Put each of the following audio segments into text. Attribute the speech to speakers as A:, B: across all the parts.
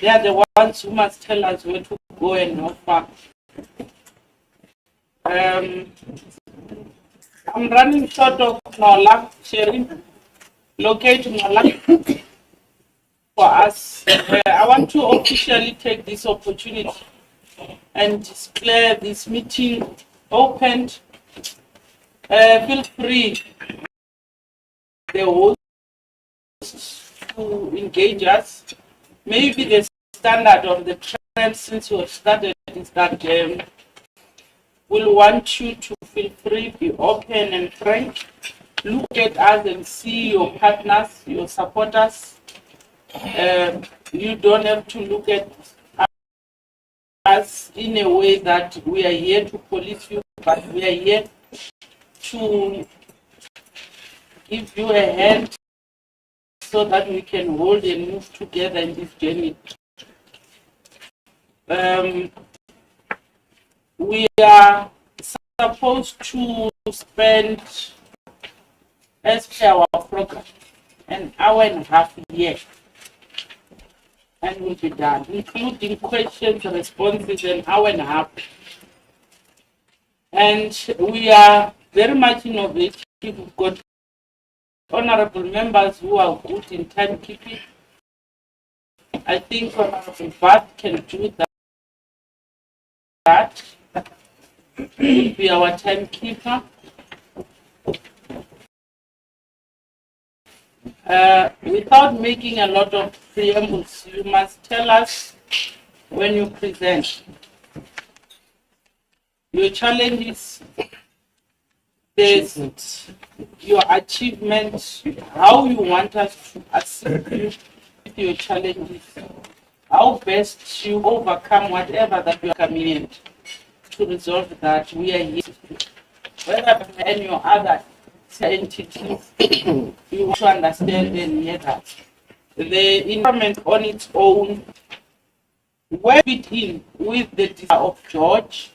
A: They are the ones who must tell us where to go and how far. I'm running short of Nola, sharing, locate Nola for us. I want to officially take this opportunity and declare this meeting opened. Feel free, the hosts, to engage us. Maybe the standard of the trend since we have started is that we'll want you to feel free, be open and frank. Look at us and see your partners, your supporters. You don't have to look at us in a way that we are here to police you, but we are here to give you a hand so that we can hold and move together in this journey. We are supposed to spend, as per our program, an hour and a half here, and we'll be done, including questions, responses, an hour and a half. And we are very much innovative. We've got honorable members who are good in timekeeping. I think Honorable Bart can do that. Will be our timekeeper. Without making a lot of preambles, you must tell us when you present your challenges, your achievements, how you want us to assist you with your challenges, how best you overcome whatever that you are coming in to resolve that. We are here. Whether any or other entities, you want to understand and hear that. The environment on its own, where it in with the desire of George.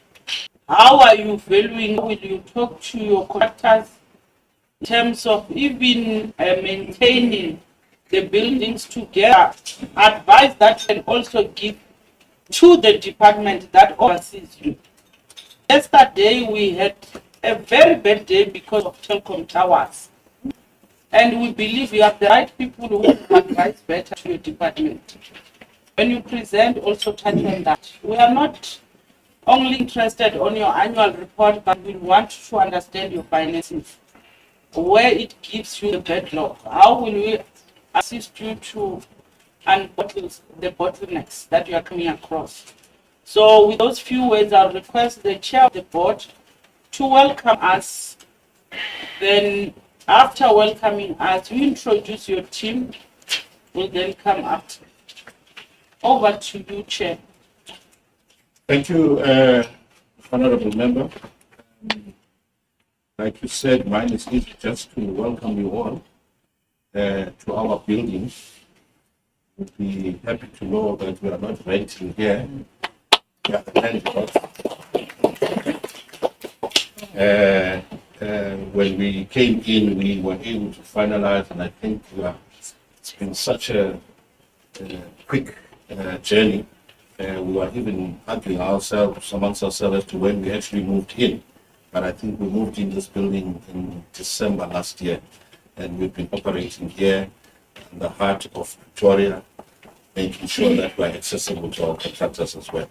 A: How are you valuing? Will you talk to your contractors in terms of even maintaining the buildings together? Advice that can also give to the department that oversees you. Yesterday we had a very bad day because of telecom towers, and we believe you have the right people who will advise better to your department. When you present, also touch on that. We are not only interested on your annual report, but we want to understand your finances, where it gives you the backlog. How will we assist you to unbottle the bottlenecks that you are coming across? So with those few words, I'll request the chair of the board to welcome us. Then after welcoming us, you introduce your team, will then come up. Over to you, Chair.
B: Thank you, Honorable Member. Like you said, mine is easy, just to welcome you all to our building. We'll be happy to know that we are not renting here. We are the landlord. When we came in, we were able to finalize, and I think it's been such a quick journey. We were even arguing amongst ourselves as to when we actually moved in. But I think we moved in this building in December last year, and we've been operating here in the heart of Victoria, making sure that we're accessible to our contractors as well.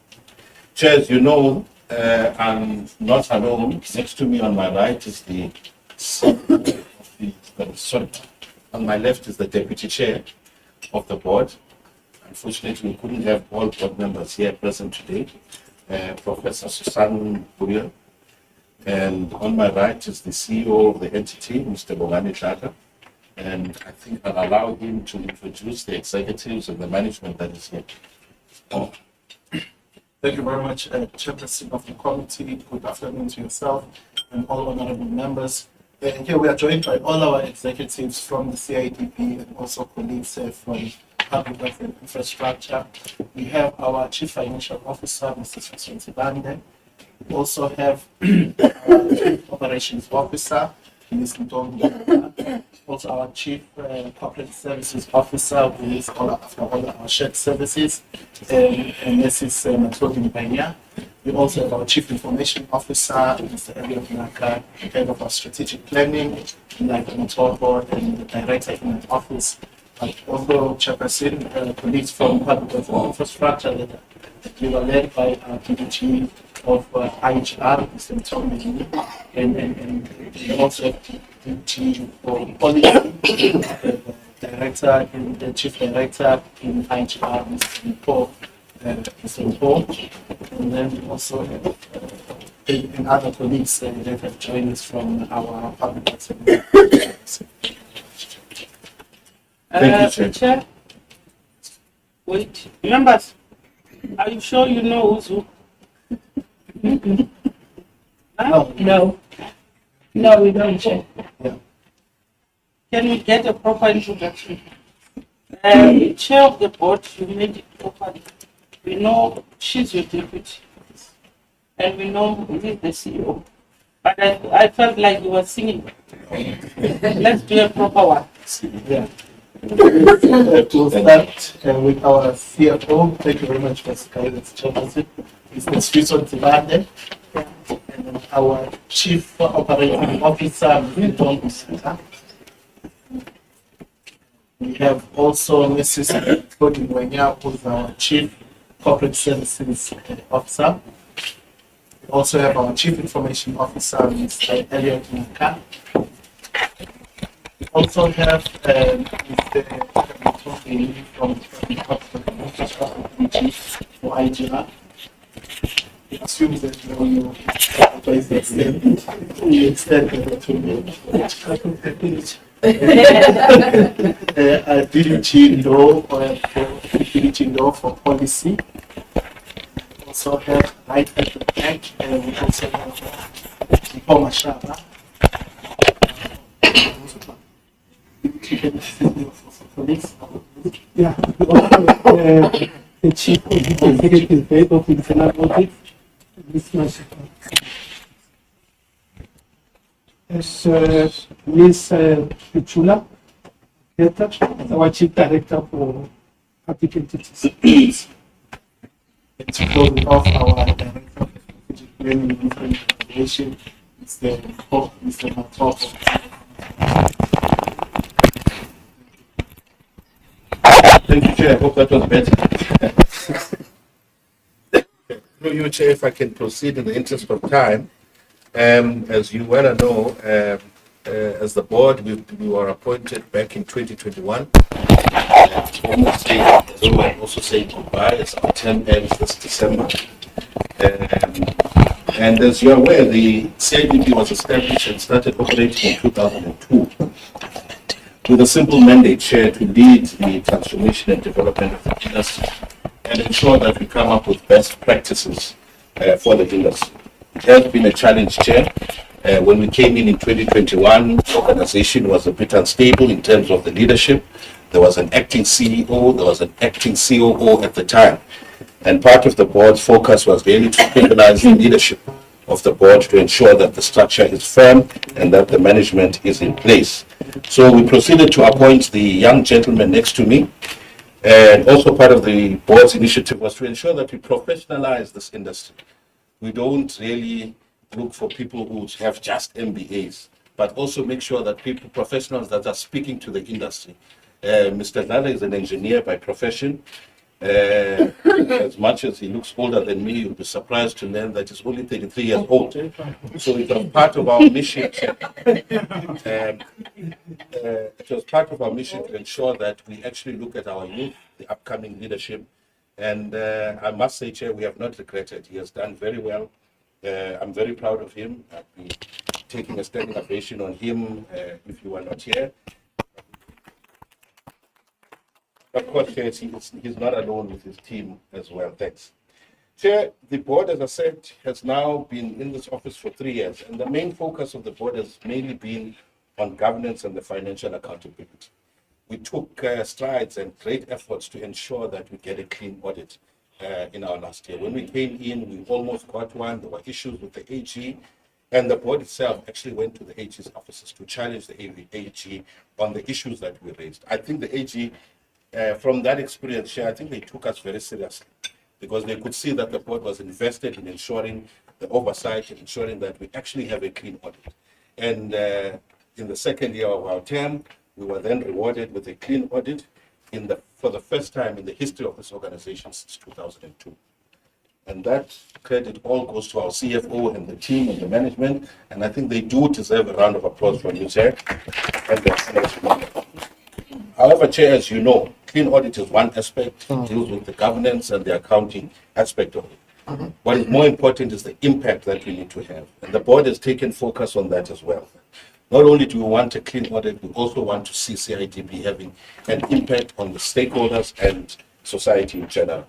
B: Chair, as you know, I'm not alone. Next to me on my right is on my left is the Deputy Chair of the board. Unfortunately, we couldn't have all board members here present today. Professor Susan Buriel. And on my right is the CEO of the entity, Mr. Bongani Chaka. And I think I'll allow him to introduce the executives and the management that is here.
C: Thank you very much, Chairperson of the committee. Good afternoon to yourself and all honorable members. Here we are joined by all our executives from the CIDB and also colleagues from Public Health and Infrastructure. We have our Chief Financial Officer, Mr. Susan Sibande. We also have our Chief Operations Officer, Ms. Ntombi, also our Chief Corporate Services Officer, who is after all our shared services, and Mrs. Matlodi Mbanya. We also have our Chief Information Officer, Mr. Elliot Naka, Head of our Strategic Planning, like Matobo, and the Director in the office, but also Chairperson, colleagues from Public Infrastructure. We were led by our PDG of IHR, Mr. Tommy, and also PDG for policy, the director and the chief director in IHR, Mr. Paul, Mr. Paul, and then also and other colleagues that have joined us from our public service.
B: Thank you, Chair.
A: Chair. Wait, members, are you sure you know who's who? Huh?
D: No. No, we don't, Chair.
A: Can we get a proper introduction? Chair of the board, you made it properly. We know she's your deputy, and we know he is the CEO. But I felt like you were singing. Let's do a proper one.
C: Yeah. To start with our CFO, thank you very much, Mr. Guidance Chairperson, Mr. Switzon Tivande, and then our Chief Operating Officer, Mr. Tom Busita. We have also Mrs. Matlodi Mbanya, who is our Chief Corporate Services Officer. We also have our Chief Information Officer, Mr. Elliot Naka. We also have Mr. from the for IGR. It assumes that you advise the extent DDG for policy. Also have right at the back, and we also have Paul Mashaba.
E: Yeah, we also have the chief of the executive head of internal audit, Ms. Mashika. As Ms. Pichula, our chief director for public entities.
C: It's closing off our director of strategic planning and evaluation, Mr. Matobo.
B: Thank you, Chair. I hope that was better. Through you, Chair, if I can proceed in the interest of time. As you well know, as the board, we were appointed back in 2021. Almost also saying goodbye as our term ends this December. And as you're aware, the CIDB was established and started operating in 2002 with a simple mandate, Chair, to lead the transformation and development of the industry and ensure that we come up with best practices for the industry. It has been a challenge, Chair. When we came in 2021, the organization was a bit unstable in terms of the leadership. There was an acting CEO, there was an acting COO at the time. And part of the board's focus was really to stabilize the leadership of the board to ensure that the structure is firm and that the management is in place. So we proceeded to appoint the young gentleman next to me. And also part of the board's initiative was to ensure that we professionalize this industry. We don't really look for people who have just MBAs, but also make sure that people, professionals that are speaking to the industry. Mr. Lala is an engineer by profession. As much as he looks older than me, you'll be surprised to learn that he's only 33 years old. So it was part of our mission. It was part of our mission to ensure that we actually look at our youth, the upcoming leadership. And I must say, Chair, we have not regretted. He has done very well. I'm very proud of him. I'll be taking a standing ovation on him if you are not here. Of course, Chair, he's not alone with his team as well. Thanks. Chair, the board, as I said, has now been in this office for 3 years, and the main focus of the board has mainly been on governance and the financial accountability. We took strides and great efforts to ensure that we get a clean audit in our last year. When we came in, we almost got one. There were issues with the AG, And the board itself actually went to the AG's offices to challenge the AG on the issues that we raised. I think the AG, from that experience, Chair, I think they took us very seriously because they could see that the board was invested in ensuring the oversight and ensuring that we actually have a clean audit. And in the second year of our term, we were then rewarded with a clean audit for the first time in the history of this organization since 2002. And that credit all goes to our CFO and the team and the management. And I think they do deserve a round of applause from you, Chair. And however, Chair, as you know, clean audit is one aspect. It deals with the governance and the accounting aspect of it. What is more important is the impact that we need to have. And the board has taken focus on that as well. Not only do we want a clean audit, we also want to see CIDB having an impact on the stakeholders and society in general.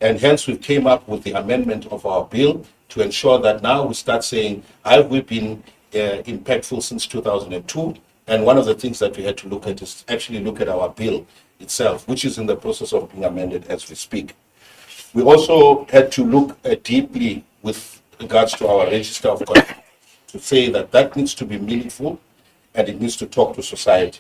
B: And hence we came up with the amendment of our bill to ensure that now we start saying, have we been impactful since 2002? And one of the things that we had to look at is actually look at our bill itself, which is in the process of being amended as we speak. We also had to look deeply with regards to our register of conduct to say that that needs to be meaningful and it needs to talk to society.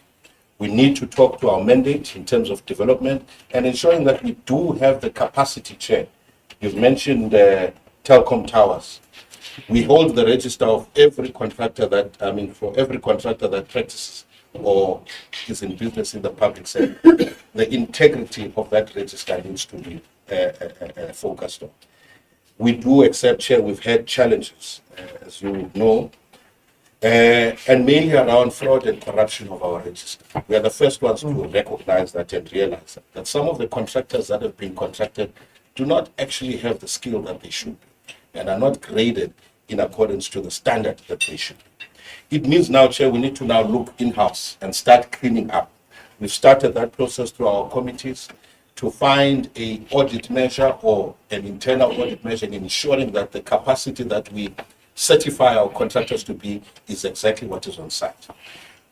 B: We need to talk to our mandate in terms of development and ensuring that we do have the capacity, Chair. You've mentioned telecom towers. We hold the register of every contractor for every contractor that practices or is in business in the public sector. The integrity of that register needs to be focused on. We do accept, Chair, we've had challenges, as you know, and mainly around fraud and corruption of our register. We are the first ones to recognize that and realize that some of the contractors that have been contracted do not actually have the skill that they should be and are not graded in accordance to the standard that they should be. It means now, Chair, we need to now look in-house and start cleaning up. We've started that process through our committees to find an audit measure or an internal audit measure in ensuring that the capacity that we certify our contractors to be is exactly what is on site.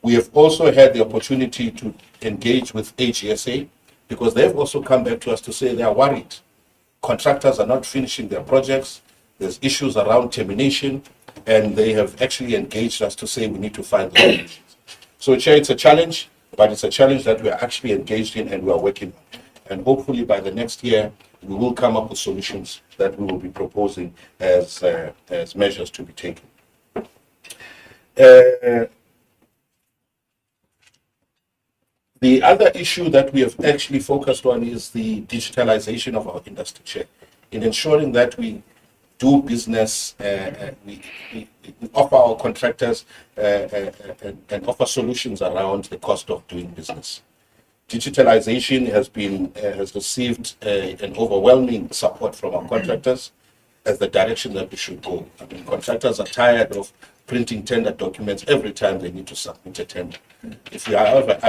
B: We have also had the opportunity to engage with AGSA because they've also come back to us to say they are worried. Contractors are not finishing their projects. There's issues around termination, and they have actually engaged us to say we need to find the solutions. So, Chair, it's a challenge, but it's a challenge that we are actually engaged in and we are working on. And hopefully by the next year, we will come up with solutions that we will be proposing as measures to be taken. The other issue that we have actually focused on is the digitalization of our industry, Chair, in ensuring that we do business, we offer our contractors and offer solutions around the cost of doing business. Digitalization has received an overwhelming support from our contractors as the direction that we should go. I mean, contractors are tired of printing tender documents every time they need to submit a tender. If you are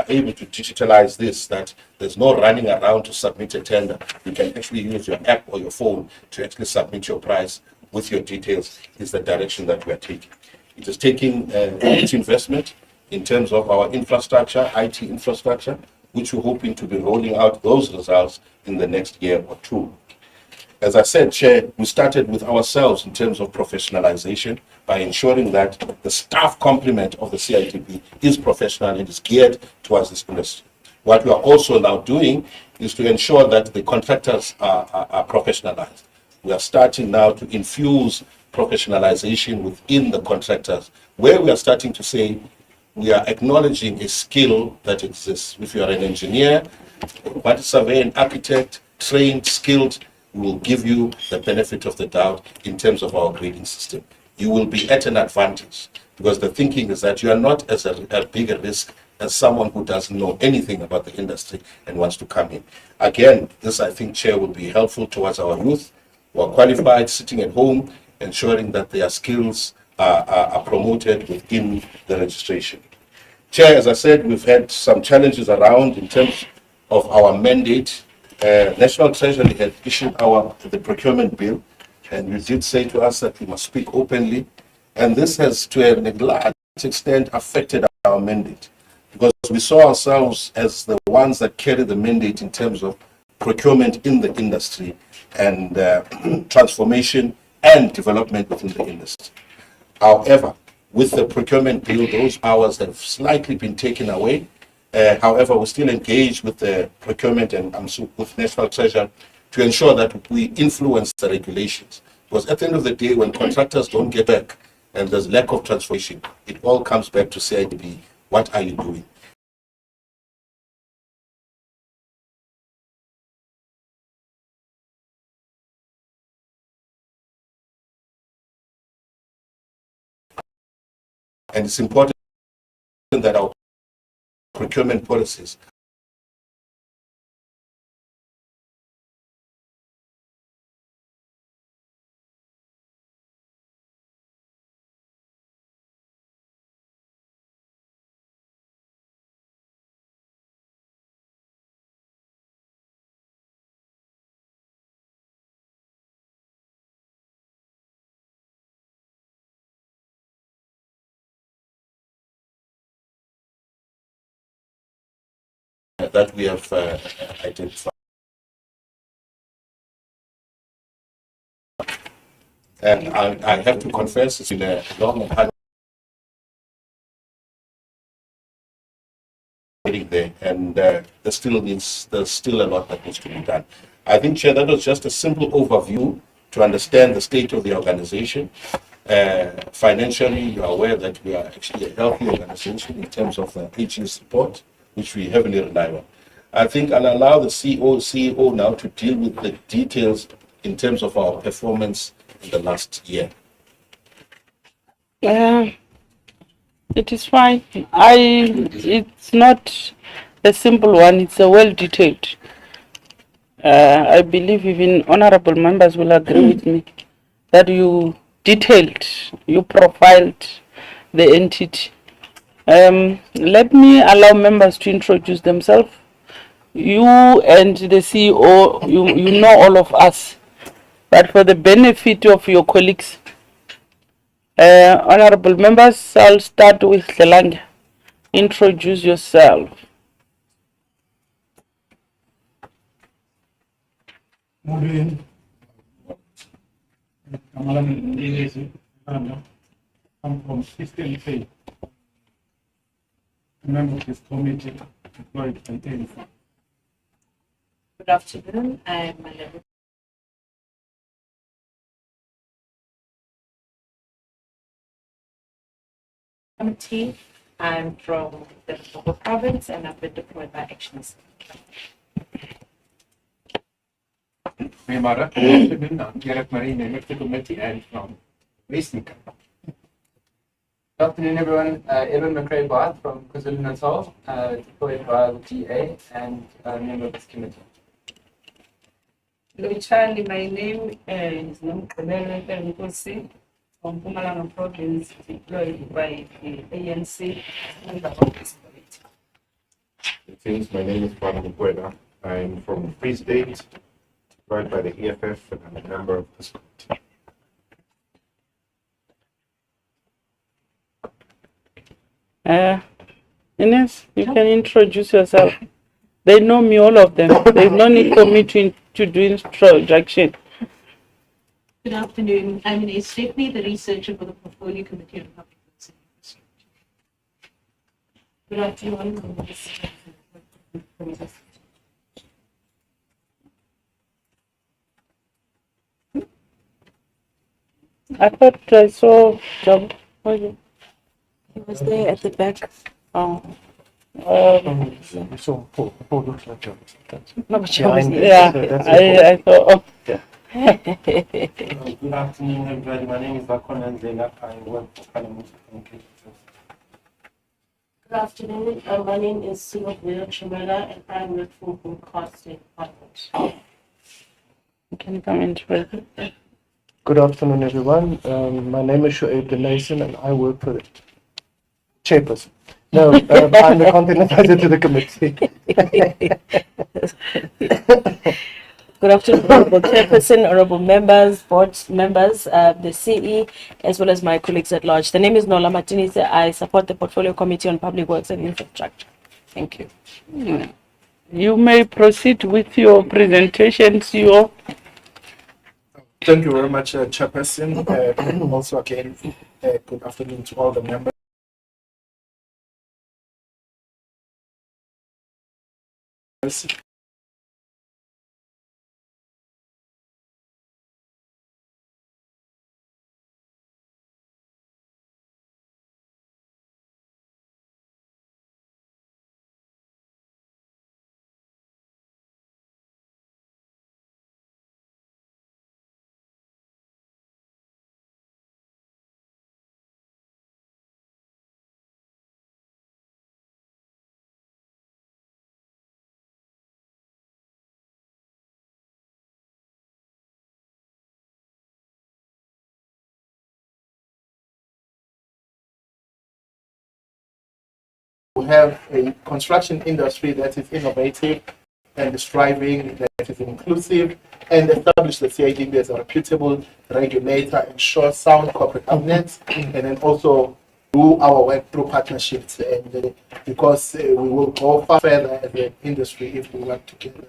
B: able to digitalize this, that there's no running around to submit a tender, you can actually use your app or your phone to actually submit your price with your details, is the direction that we are taking. It is taking its investment in terms of our infrastructure, IT infrastructure, which we're hoping to be rolling out those results in the next year or two. As I said, Chair, we started with ourselves in terms of professionalization by ensuring that the staff complement of the CIDB is professional and is geared towards this industry. What we are also now doing is to ensure that the contractors are professionalized. We are starting now to infuse professionalization within the contractors, where we are starting to say, we are acknowledging a skill that exists. If you are an engineer, a surveyor, an architect, trained, skilled, we will give you the benefit of the doubt in terms of our grading system. You will be at an advantage because the thinking is that you are not as a big a risk as someone who doesn't know anything about the industry and wants to come in. Again, this, I think, Chair, will be helpful towards our youth who are qualified, sitting at home, ensuring that their skills are promoted within the registration. Chair, as I said, we've had some challenges around in terms of our mandate. National Treasury had issued the procurement bill, and you did say to us that we must speak openly, and this has to a large extent affected our mandate because we saw ourselves as the ones that carry the mandate in terms of procurement in the industry and transformation and development within the industry. However, with the procurement bill, those powers have slightly been taken away. However, we still engage with the procurement and with National Treasury to ensure that we influence the regulations. Because at the end of the day, when contractors don't get back and there's lack of transformation, it all comes back to CIDB. What are you doing? And it's important that our procurement policies that we have identified. And I have to confess, it's been a long and hard getting there, and there's still a lot that needs to be done. I think, Chair, that was just a simple overview to understand the state of the organization. Financially, you are aware that we are actually a healthy organization in terms of HU support, which we heavily rely on. I think I'll allow the CEO now to deal with the details in terms of our performance in the last year.
A: It is fine. It's not a simple one. It's a well detailed. I believe even honorable members will agree with me that you detailed, you profiled the entity. Let me allow members to introduce themselves. You and the CEO, you know all of us, but for the benefit of your colleagues, honorable members, I'll start with Hlelange. Introduce yourself.
E: Morning. I'm from Eastern Cape. A member of this committee employed by ANFA.
D: Good afternoon. I'm Malebo. Committee. I'm from the Limpopo province and I've been deployed by Actions.
F: Goeiemôre. Good afternoon. I'm Gerrit Marie, member of the committee and from Western Cape. Good afternoon, everyone. Evan McRae-Barth from KwaZulu-Natal, deployed by the GA and a member of this committee.
D: Hello, Charlie. My name is Nomkele Nkosi from Mpumalanga province, deployed by the ANC member of this committee.
G: My name is Barbara Mkwena. I'm from Free State, employed by the EFF, and I'm a member of this committee.
A: Ines, you can introduce yourself. They know me, all of them. There's no need for me to do introduction.
H: Good afternoon. I'm Ines Stepney, the researcher for the Portfolio Committee on Public Works and Infrastructure.
D: Good afternoon.
A: I thought I saw Job.
D: He was there at the back.
A: Oh.
E: So, Paul looks like John.
D: No, but she was there.
A: Yeah, I thought. Oh.
I: Good afternoon, everybody. My name is Bakona Nzela. I work for Parliament Communications.
H: Good afternoon. My name is Sylvia Chimela and I work for Broadcasting Department.
A: You can come into it.
I: Good afternoon, everyone. My name is Shoaib Delason and I work for the chairperson. No, I'm the content advisor to the committee.
D: Good afternoon, Honorable Chairperson, Honorable members, board members, the CE, as well as my colleagues at large. The name is Nola Martinez. I support the Portfolio Committee on Public Works and Infrastructure. Thank you.
A: You may proceed with your presentation, CEO.
C: Thank you very much, Chairperson. Also, again, Good afternoon to all the members. We have a construction industry that is innovative and striving, that is inclusive, and establish the CIDB as a reputable regulator, ensure sound corporate governance, and then also do our work through partnerships. And because we will go far further as an industry if we work together.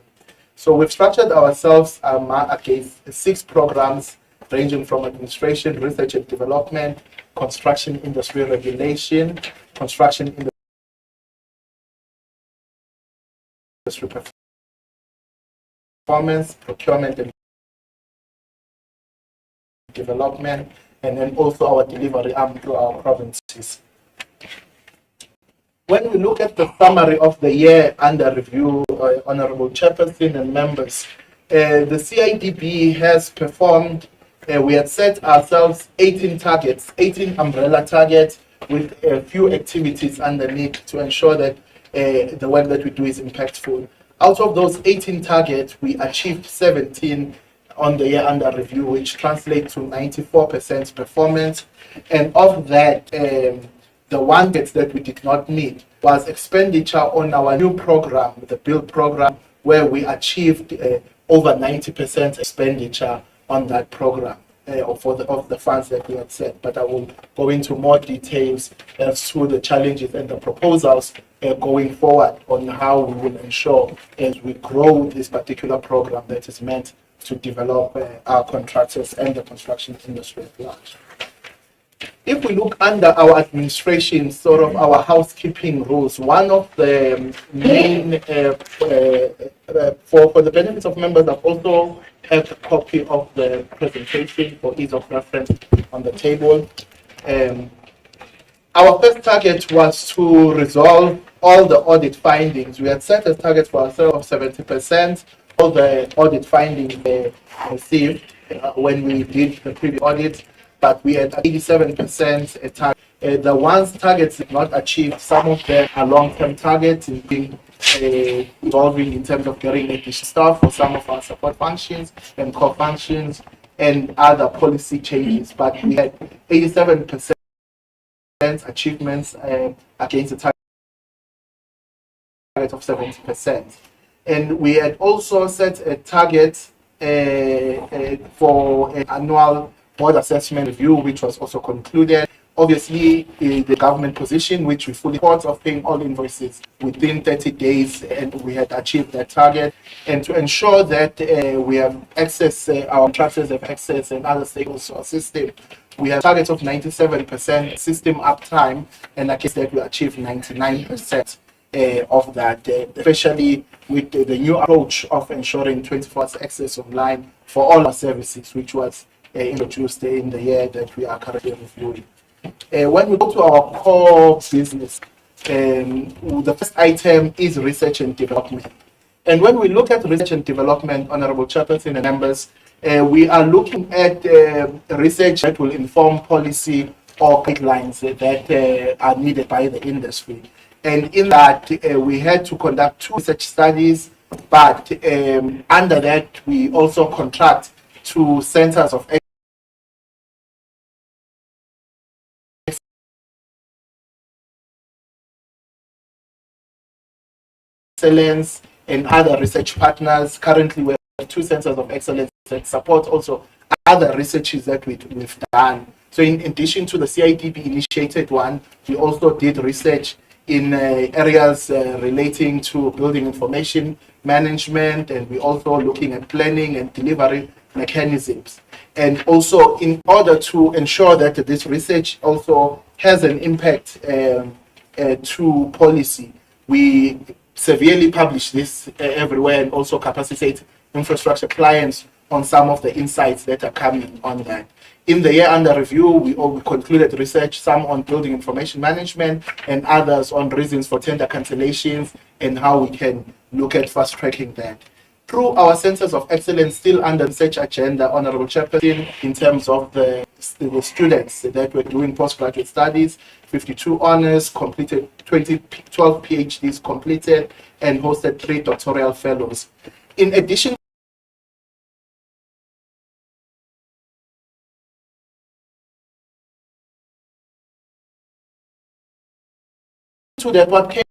C: So we've structured ourselves against 6 programs ranging from administration, research and development, construction industry regulation, construction industry performance, procurement and development, and then also our delivery arm through our provinces. When we look at the summary of the year under review, Honorable Chairperson and members, the CIDB has performed, we had set ourselves 18 targets, 18 umbrella targets with a few activities underneath to ensure that the work that we do is impactful. Out of those 18 targets, we achieved 17 on the year under review, which translates to 94% performance. And of that, the one that we did not meet was expenditure on our new program, the BUILD program, where we achieved over 90% expenditure on that program of the funds that we had set. But I will go into more details as to the challenges and the proposals going forward on how we will ensure as we grow this particular program that is meant to develop our contractors and the construction industry at large. If we look under our administration, sort of our housekeeping rules, one of the main, for the benefits of members, I've also have a copy of the presentation for ease of reference on the table. Our first target was to resolve all the audit findings. We had set a target for ourselves of 70%. All the audit findings were received when we did the previous audit, but we had 87% a target. The ones targets did not achieve, some of them are long-term targets, involving in terms of getting additional staff for some of our support functions and core functions and other policy changes. But we had 87% achievements against the target of 70%. And we had also set a target for an annual board assessment review, which was also concluded. Obviously, the government position, which we fully support, of paying all invoices within 30 days, and we had achieved that target. And to ensure that we have access, our contractors have access, and other stakeholders to our system, we have targets of 97% system uptime, and I guess that we achieved 99% of that, especially with the new approach of ensuring 24-hour access online for all our services, which was introduced in the year that we are currently reviewing. When we go to our core business, the first item is research and development. And when we look at research and development, Honorable Chairperson and members, we are looking at research that will inform policy or guidelines that are needed by the industry. And in that, we had to conduct 2 research studies, but under that, we also contract to centers of excellence and other research partners. Currently, we have 2 centers of excellence that support also other researches that we've done. So in addition to the CIDB initiated one, we also did research in areas relating to building information management, and we're also looking at planning and delivery mechanisms. And also, in order to ensure that this research also has an impact to policy, we severely publish this everywhere and also capacitate infrastructure clients on some of the insights that are coming on that. In the year under review, we concluded research, some on building information management and others on reasons for tender cancellations and how we can look at fast tracking that. Through our centers of excellence still under research agenda, Honorable Chairperson, in terms of the students that were doing postgraduate studies, 52 honors completed, 12 PhDs completed, and hosted 3 doctoral fellows. In addition to that, what came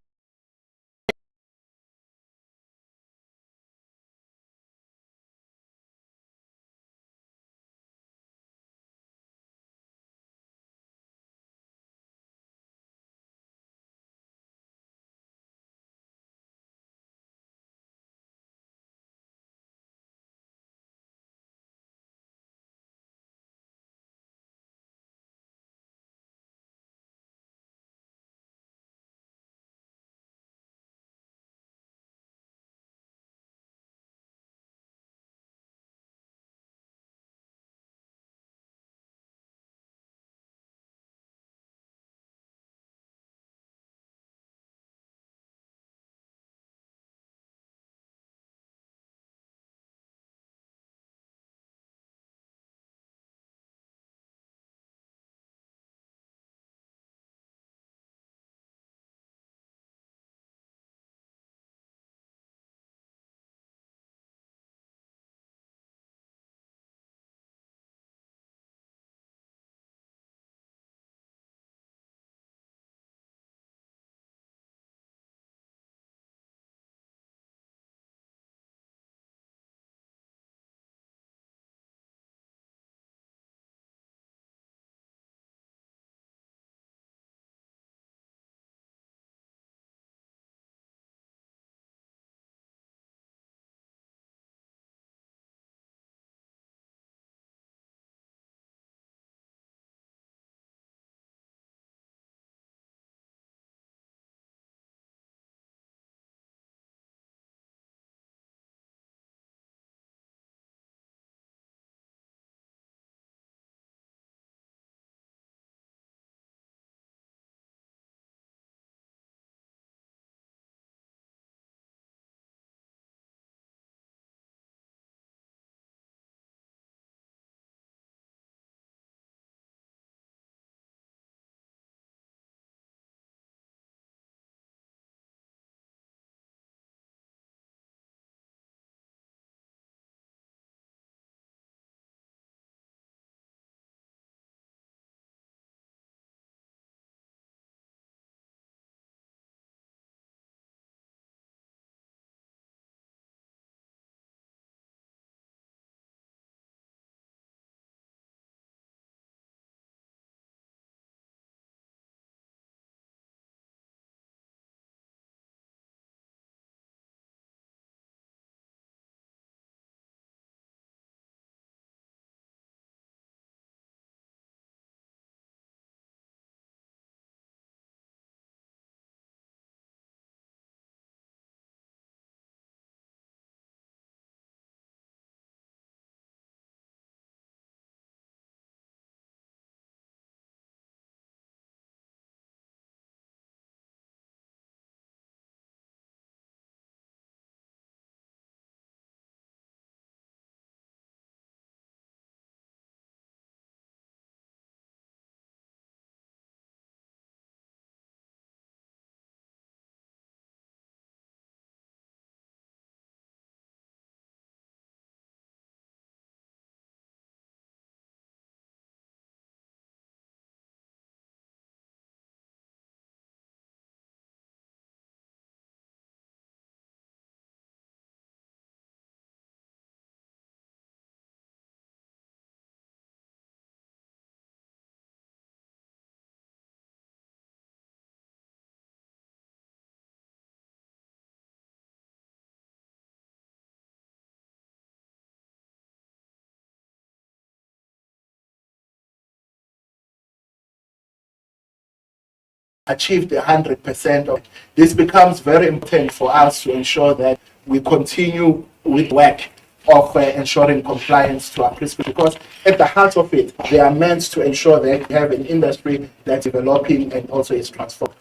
C: achieved 100% of it. This becomes very important for us to ensure that we continue with work of ensuring compliance to our principles, because at the heart of it, they are meant to ensure that we have an industry that's developing and also is transformed.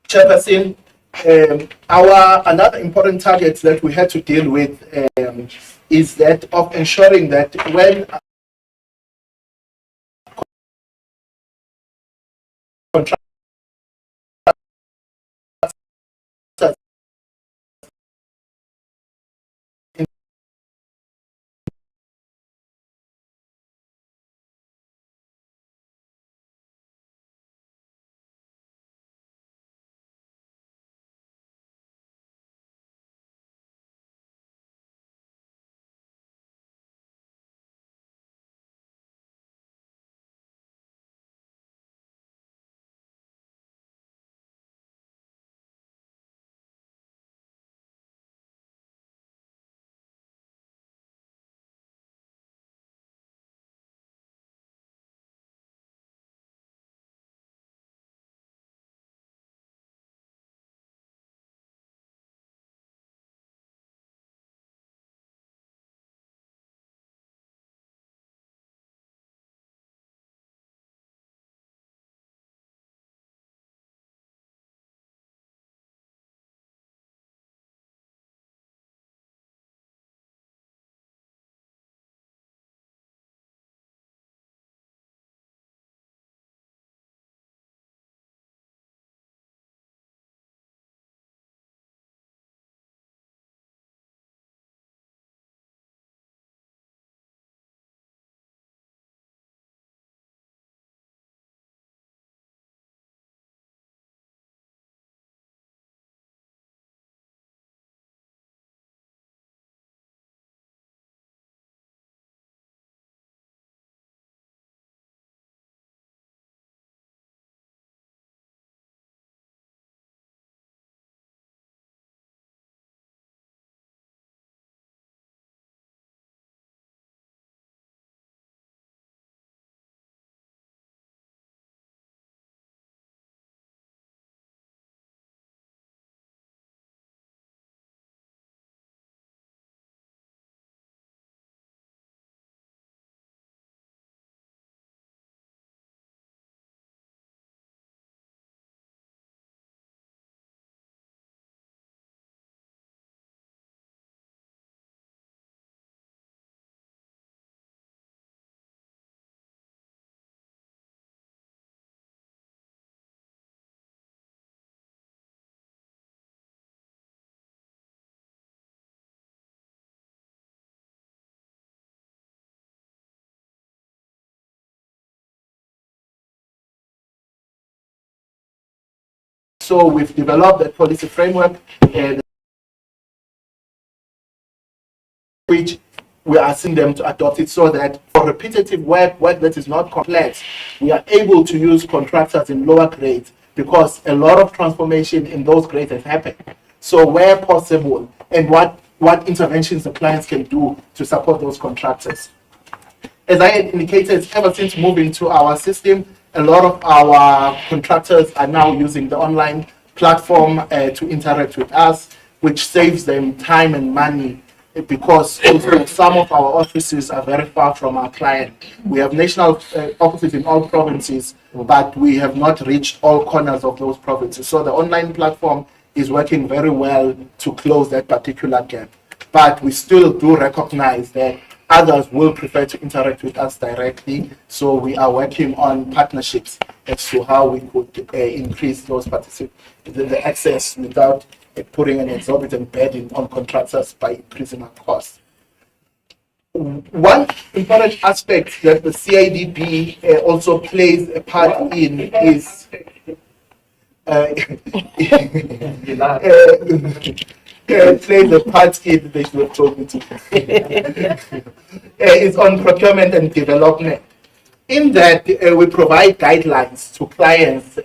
C: Chairperson, another important target that we had to deal with is that of ensuring that when contractors So we've developed a policy framework which we are asking them to adopt it, so that for repetitive work that is not complex, we are able to use contractors in lower grades, because a lot of transformation in those grades has happened. So where possible, and what interventions the clients can do to support those contractors. As I had indicated, ever since moving to our system, a lot of our contractors are now using the online platform to interact with us, which saves them time and money, because also some of our offices are very far from our client. We have national offices in all provinces, but we have not reached all corners of those provinces. So the online platform is working very well to close that particular gap. But we still do recognize that others will prefer to interact with us directly. So we are working on partnerships as to how we could increase those the access without putting an exorbitant burden on contractors by increasing our costs. One important aspect that the CIDB also plays a part in is plays a part in, they should have told me to, is on procurement and development. In that, we provide guidelines to clients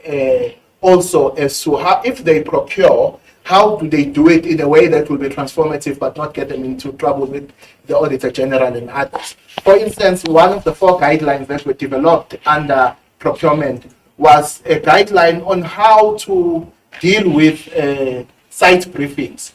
C: also as to how, if they procure, how do they do it in a way that will be transformative but not get them into trouble with the Auditor General and others. For instance, one of the 4 guidelines that were developed under procurement was a guideline on how to deal with site briefings.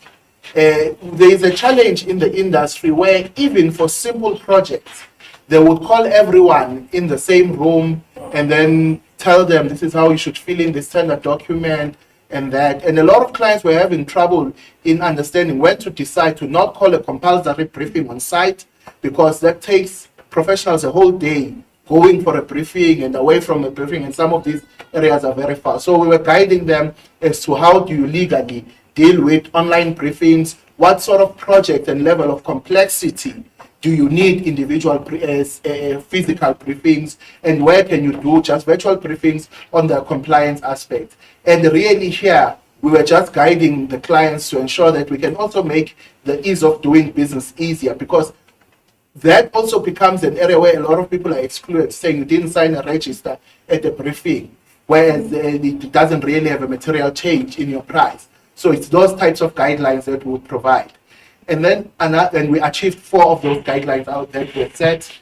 C: There is a challenge in the industry where even for simple projects, they would call everyone in the same room and then tell them this is how you should fill in this standard document and that. And a lot of clients were having trouble in understanding when to decide to not call a compulsory briefing on site, because that takes professionals a whole day going for a briefing and away from a briefing, and some of these areas are very far. So we were guiding them as to how do you legally deal with online briefings, what sort of project and level of complexity do you need individual physical briefings, and where can you do just virtual briefings on the compliance aspect. And really here, we were just guiding the clients to ensure that we can also make the ease of doing business easier, because that also becomes an area where a lot of people are excluded, saying you didn't sign a register at the briefing, whereas it doesn't really have a material change in your price. So it's those types of guidelines that we would provide. And then and we achieved 4 of those guidelines out that were set.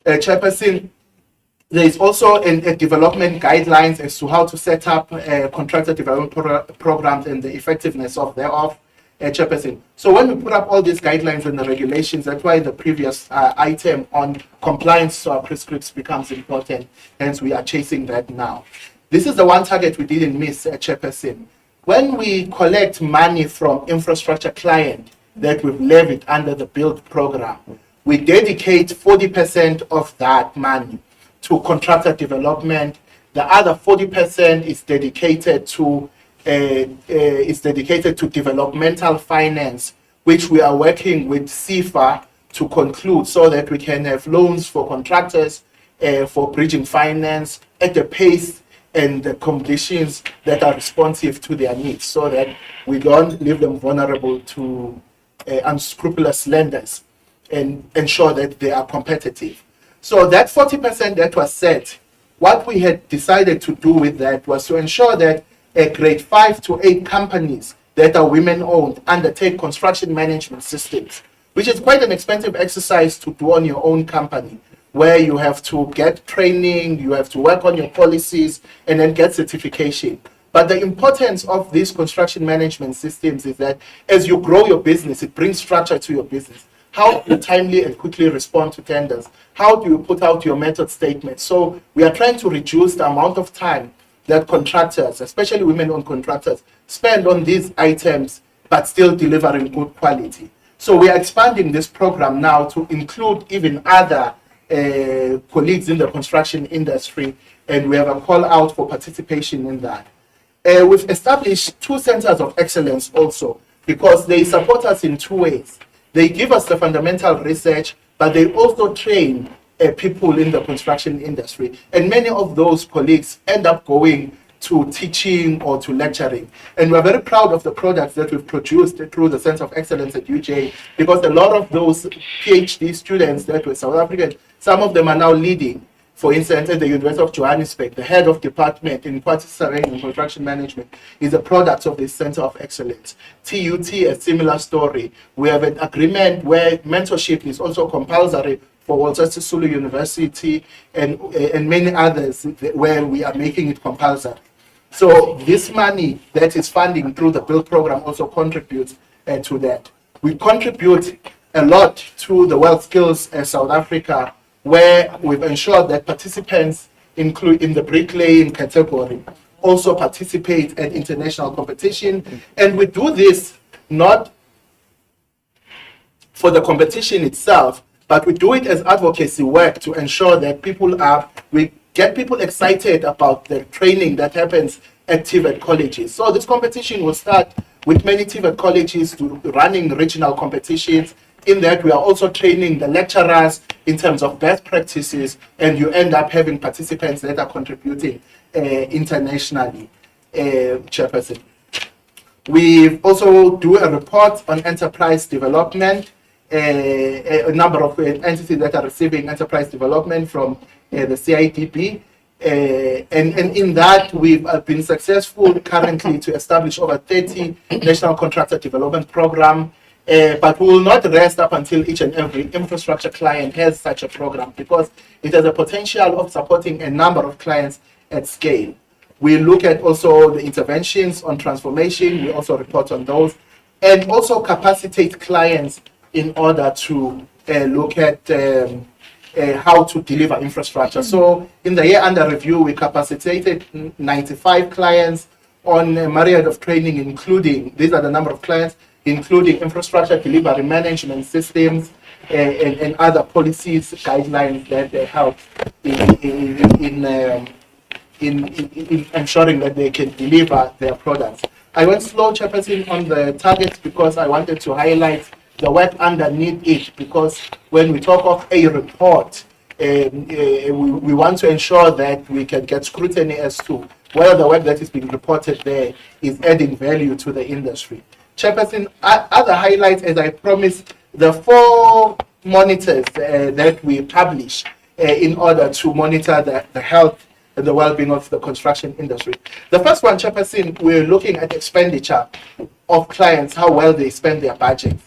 C: Chairperson, there is also a development guidelines as to how to set up contractor development programs and the effectiveness of thereof. Chairperson. So when we put up all these guidelines and the regulations, that's why the previous item on compliance to our prescripts becomes important. Hence, we are chasing that now. This is the one target we didn't miss, Chairperson. When we collect money from infrastructure client that we've levied under the BUILD program, we dedicate 40% of that money to contractor development. The other 40% is dedicated to developmental finance, which we are working with CIFA to conclude so that we can have loans for contractors for bridging finance at the pace and the conditions that are responsive to their needs, so that we don't leave them vulnerable to unscrupulous lenders and ensure that they are competitive. So that 40% that was set, what we had decided to do with that was to ensure that grade 5 to 8 companies that are women-owned undertake construction management systems, which is quite an expensive exercise to do on your own company, where you have to get training, you have to work on your policies, and then get certification. But the importance of these construction management systems is that as you grow your business, it brings structure to your business. How do you timely and quickly respond to tenders? How do you put out your method statements? So we are trying to reduce the amount of time that contractors, especially women-owned contractors, spend on these items, but still delivering good quality. So we are expanding this program now to include even other colleagues in the construction industry, and we have a call out for participation in that. We've established 2 centers of excellence also, because they support us in 2 ways. They give us the fundamental research, but they also train people in the construction industry. And many of those colleagues end up going to teaching or to lecturing. And we're very proud of the products that we've produced through the Center of Excellence at UJ, because a lot of those PhD students that were South African, some of them are now leading. For instance, at the University of Johannesburg, the head of department in quantity surveying and construction management is a product of this Center of Excellence. TUT, a similar story. We have an agreement where mentorship is also compulsory for Walter Sisulu University and many others where we are making it compulsory. So this money that is funding through the BUILD program also contributes to that. We contribute a lot to the World Skills South Africa, where we've ensured that participants include in the bricklaying category also participate at international competition. And we do this not for the competition itself, but we do it as advocacy work to ensure that we get people excited about the training that happens at TVET colleges. So this competition will start with many TVET colleges running regional competitions. In that, we are also training the lecturers in terms of best practices, and you end up having participants that are contributing internationally, Chairperson. We also do a report on enterprise development, a number of entities that are receiving enterprise development from the CIDB. And in that, we've been successful currently to establish over 30 national contractor development program. But we will not rest up until each and every infrastructure client has such a program, because it has a potential of supporting a number of clients at scale. We look at also the interventions on transformation. We also report on those, and also capacitate clients in order to look at how to deliver infrastructure. So in the year under review, we capacitated 95 clients on a myriad of training, including, these are the number of clients, including infrastructure delivery management systems and other policies, guidelines that they help in ensuring that they can deliver their products. I went slow, Chairperson, on the targets because I wanted to highlight the work underneath it, because when we talk of a report, we want to ensure that we can get scrutiny as to whether the work that is being reported there is adding value to the industry. Chairperson, other highlights, as I promised, the 4 monitors that we publish in order to monitor the health and the well-being of the construction industry. The first one, Chairperson, we're looking at expenditure of clients, how well they spend their budgets.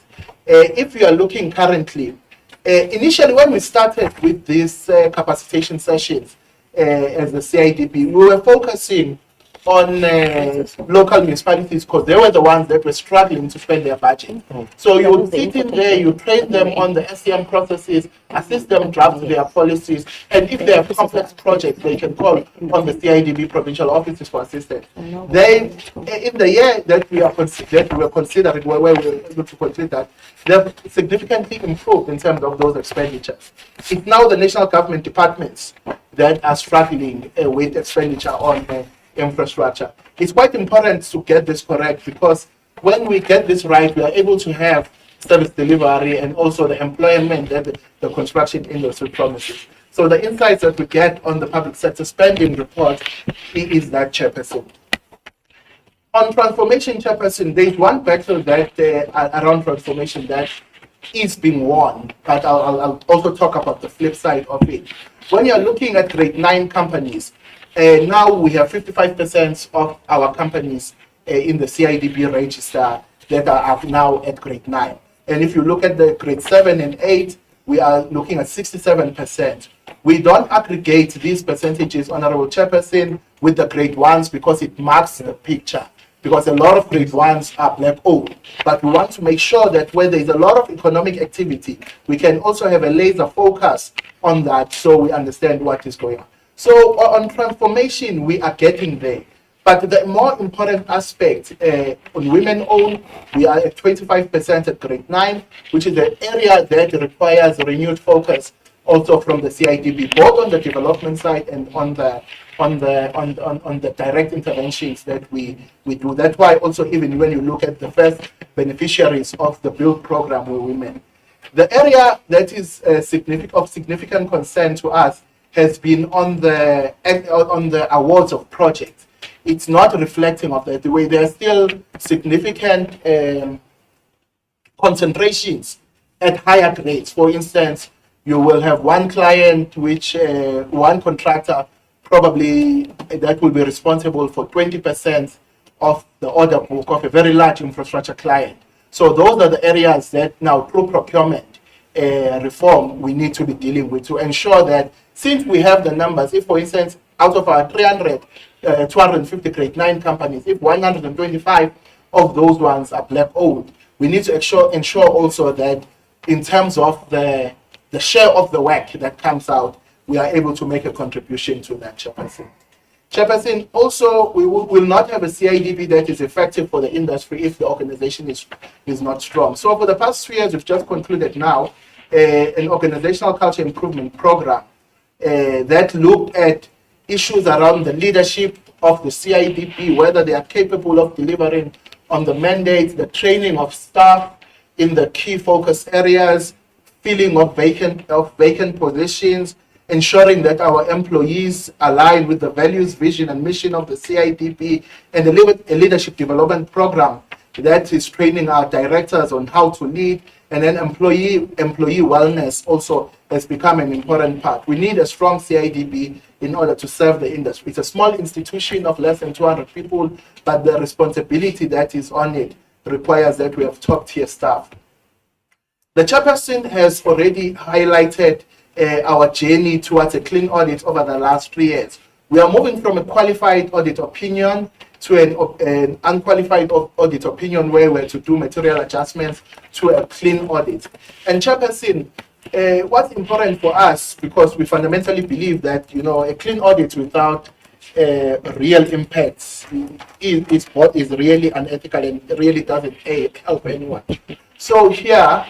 C: If you are looking currently, initially when we started with these capacitation sessions as the CIDB, we were focusing on local municipalities because they were the ones that were struggling to spend their budget. So you would sit in there, you train them on the SCM processes, assist them draft their policies, and if they have complex projects, they can call on the CIDB provincial offices for assistance. Then, in the year that we were considering, where we were able to complete that, they've significantly improved in terms of those expenditures. It's now the national government departments that are struggling with expenditure on infrastructure. It's quite important to get this correct, because when we get this right, we are able to have service delivery and also the employment that the construction industry promises. So the insights that we get on the public sector spending report is that, Chairperson. On transformation, Chairperson, there is one battle that around transformation that is being won, but I'll also talk about the flip side of it. When you're looking at grade 9 companies, now we have 55% of our companies in the CIDB register that are now at grade 9. And if you look at the grade 7 and 8, we are looking at 67%. We don't aggregate these percentages, Honorable Chairperson, with the grade 1s because it marks the picture. Because a lot of grade 1s are black owned. But we want to make sure that where there is a lot of economic activity, we can also have a laser focus on that so we understand what is going on. So on transformation, we are getting there. But the more important aspect, on women-owned, we are at 25% at grade 9, which is an area that requires renewed focus also from the CIDB, both on the development side and on the direct interventions that we do. That's why also even when you look at the first beneficiaries of the build program were women. The area that is of significant concern to us has been on the awards of projects. It's not reflecting of that the way. There are still significant concentrations at higher grades. For instance, you will have one client, one contractor probably that will be responsible for 20% of the order book of a very large infrastructure client. So those are the areas that now through procurement reform we need to be dealing with to ensure that since we have the numbers, if for instance out of our 250 grade 9 companies, if 125 of those ones are black owned, we need to ensure also that in terms of the share of the work that comes out, we are able to make a contribution to that, Chairperson. Chairperson, also we will not have a CIDB that is effective for the industry if the organization is not strong. So for the past 3 years, we've just concluded now an organizational culture improvement program that looked at issues around the leadership of the CIDB, whether they are capable of delivering on the mandate, the training of staff in the key focus areas, filling of vacant positions, ensuring that our employees align with the values, vision, and mission of the CIDB, and a leadership development program that is training our directors on how to lead, and then employee wellness also has become an important part. We need a strong CIDB in order to serve the industry. It's a small institution of less than 200 people, but the responsibility that is on it requires that we have top-tier staff. The Chairperson has already highlighted our journey towards a clean audit over the last 3 years. We are moving from a qualified audit opinion to an unqualified audit opinion where we're to do material adjustments to a clean audit. And Chairperson, what's important for us, because we fundamentally believe that, you know, a clean audit without real impacts is really unethical and really doesn't help anyone. So here,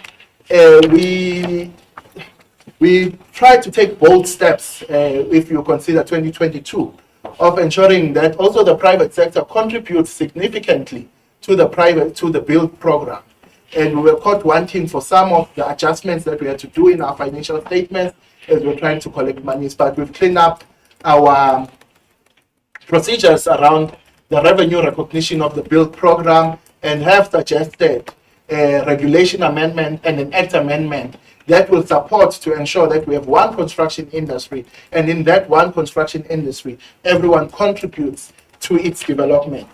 C: we try to take bold steps, if you consider 2022, of ensuring that also the private sector contributes significantly to the build program. And we were caught wanting for some of the adjustments that we had to do in our financial statements as we're trying to collect monies, but we've cleaned up our procedures around the revenue recognition of the build program and have suggested a regulation amendment and an act amendment that will support to ensure that we have one construction industry, and in that one construction industry, everyone contributes to its development.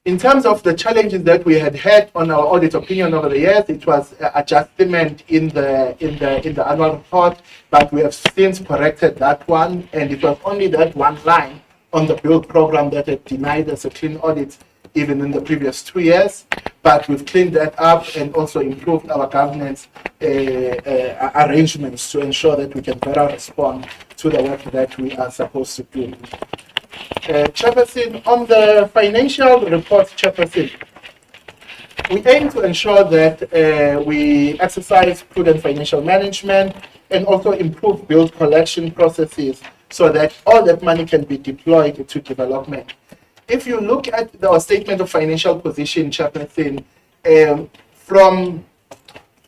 C: In terms of the challenges that we had on our audit opinion over the years, it was adjustment in the annual report, but we have since corrected that one, and it was only that one line on the build program that had denied us a clean audit even in the previous 2 years, but we've cleaned that up and also improved our governance arrangements to ensure that we can better respond to the work that we are supposed to do. Chairperson, on the financial report, Chairperson, we aim to ensure that we exercise prudent financial management and also improve bill collection processes so that all that money can be deployed to development. If you look at our statement of financial position, Chairperson, from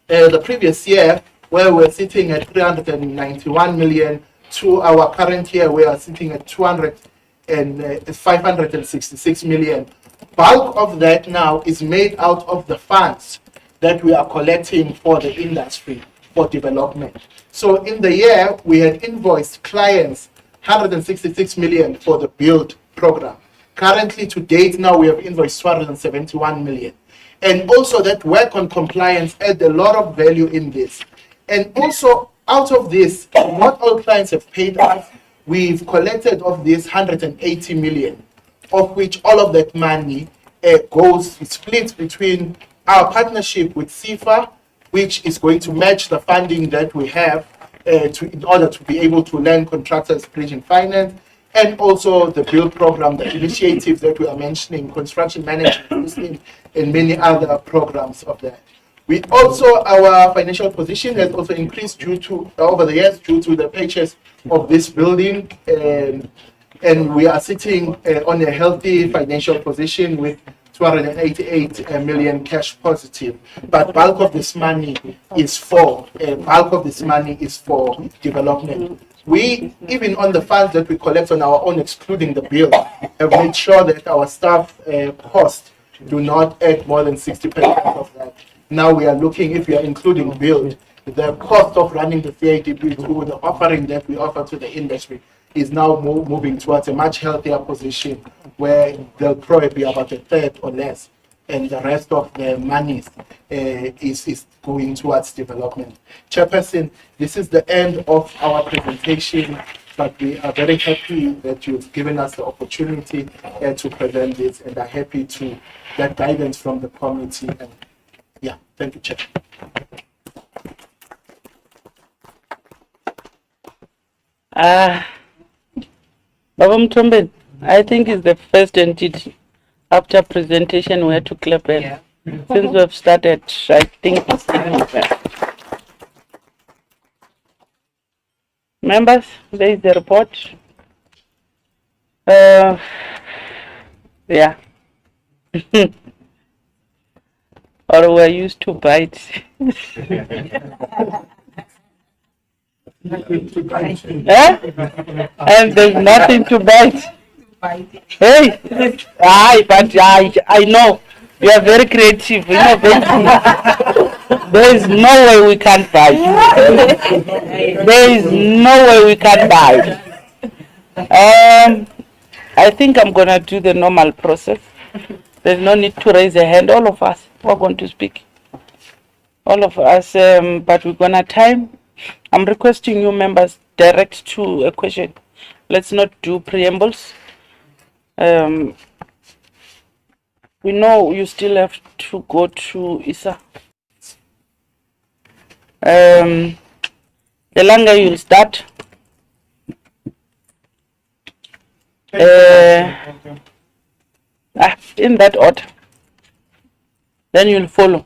C: the previous year, where we're sitting at 391 million, to our current year, we are sitting at 566 million. Bulk of that now is made out of the funds that we are collecting for the industry for development. So in the year, we had invoiced clients 166 million for the build program. Currently, to date, now we have invoiced 271 million. And also that work on compliance adds a lot of value in this. And also out of this, not all clients have paid us. We've collected of this 180 million, of which all of that money goes split between our partnership with CIFA, which is going to match the funding that we have in order to be able to lend contractors bridging finance, and also the build program, the initiatives that we are mentioning, construction management, and many other programs of that. We also, our financial position has also increased due to, over the years, due to the purchase of this building, and we are sitting on a healthy financial position with 288 million cash positive. But bulk of this money is for development. We, even on the funds that we collect on our own, excluding the bill, have made sure that our staff costs do not add more than 60% of that. Now we are looking, if we are including build, the cost of running the CIDB through the offering that we offer to the industry is now moving towards a much healthier position where they'll probably be about a third or less, and the rest of the money is going towards development. Chairperson, this is the end of our presentation, but we are very happy that you've given us the opportunity to present this, and are happy to get guidance from the committee. And yeah, thank you, Chair.
A: Baba Mtombe, I think it's the first entity after presentation we had to clap it. Yeah. Since we have started, I think it's members, there is the report. Yeah. Or we're used to bite. And there's nothing to bite. Hey, but I know you are very creative, innovative. There is no way we can't bite. There is no way we can't bite. I think I'm gonna do the normal process. There's no need to raise a hand. All of us are going to speak. All of us, but we're gonna time. I'm requesting you members direct to a question. let's not do preambles. We know you still have to go to ISA. The longer you'll start, in that order, then you'll follow.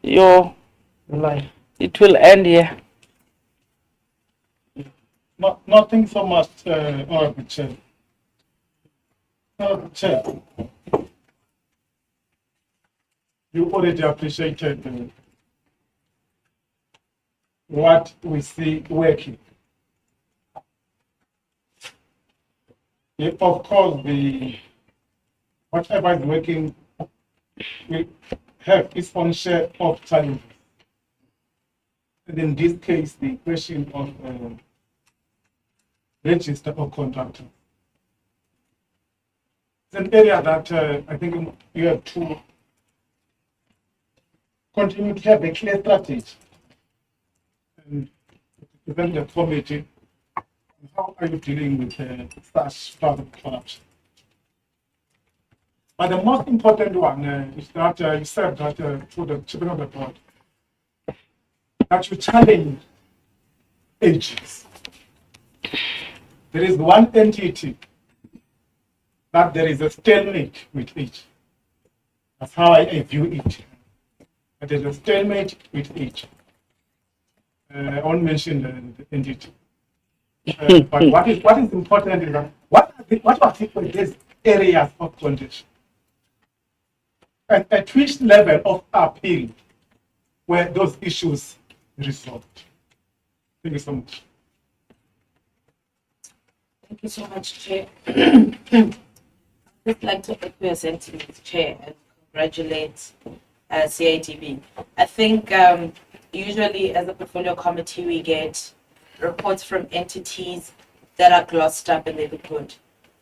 A: Your
I: Line.
A: it will end here.
E: Nothing so much, Honorable Chair. Honorable Chair, you already appreciated what we see working. Of course, whatever is working will have its own share of challenges. And in this case, the question of register of contractor. It's an area that I think you have to continue to have a clear strategy and present the committee. How are you dealing with such part of corruption? But the most important one is that you said that to the chairman of the board that you challenge AGs. There is one entity that there is a stalemate with each. That's how I view it. There is a stalemate with each. I won't mention the entity. But what is important is that what are these areas of contention? And at which level of appeal were those issues resolved? Thank you so much.
H: Thank you so much, Chair. I'd just like to echo your sentiments, Chair, and congratulate CIDB. I think usually as a portfolio committee, we get reports from entities that are glossed up and they look good.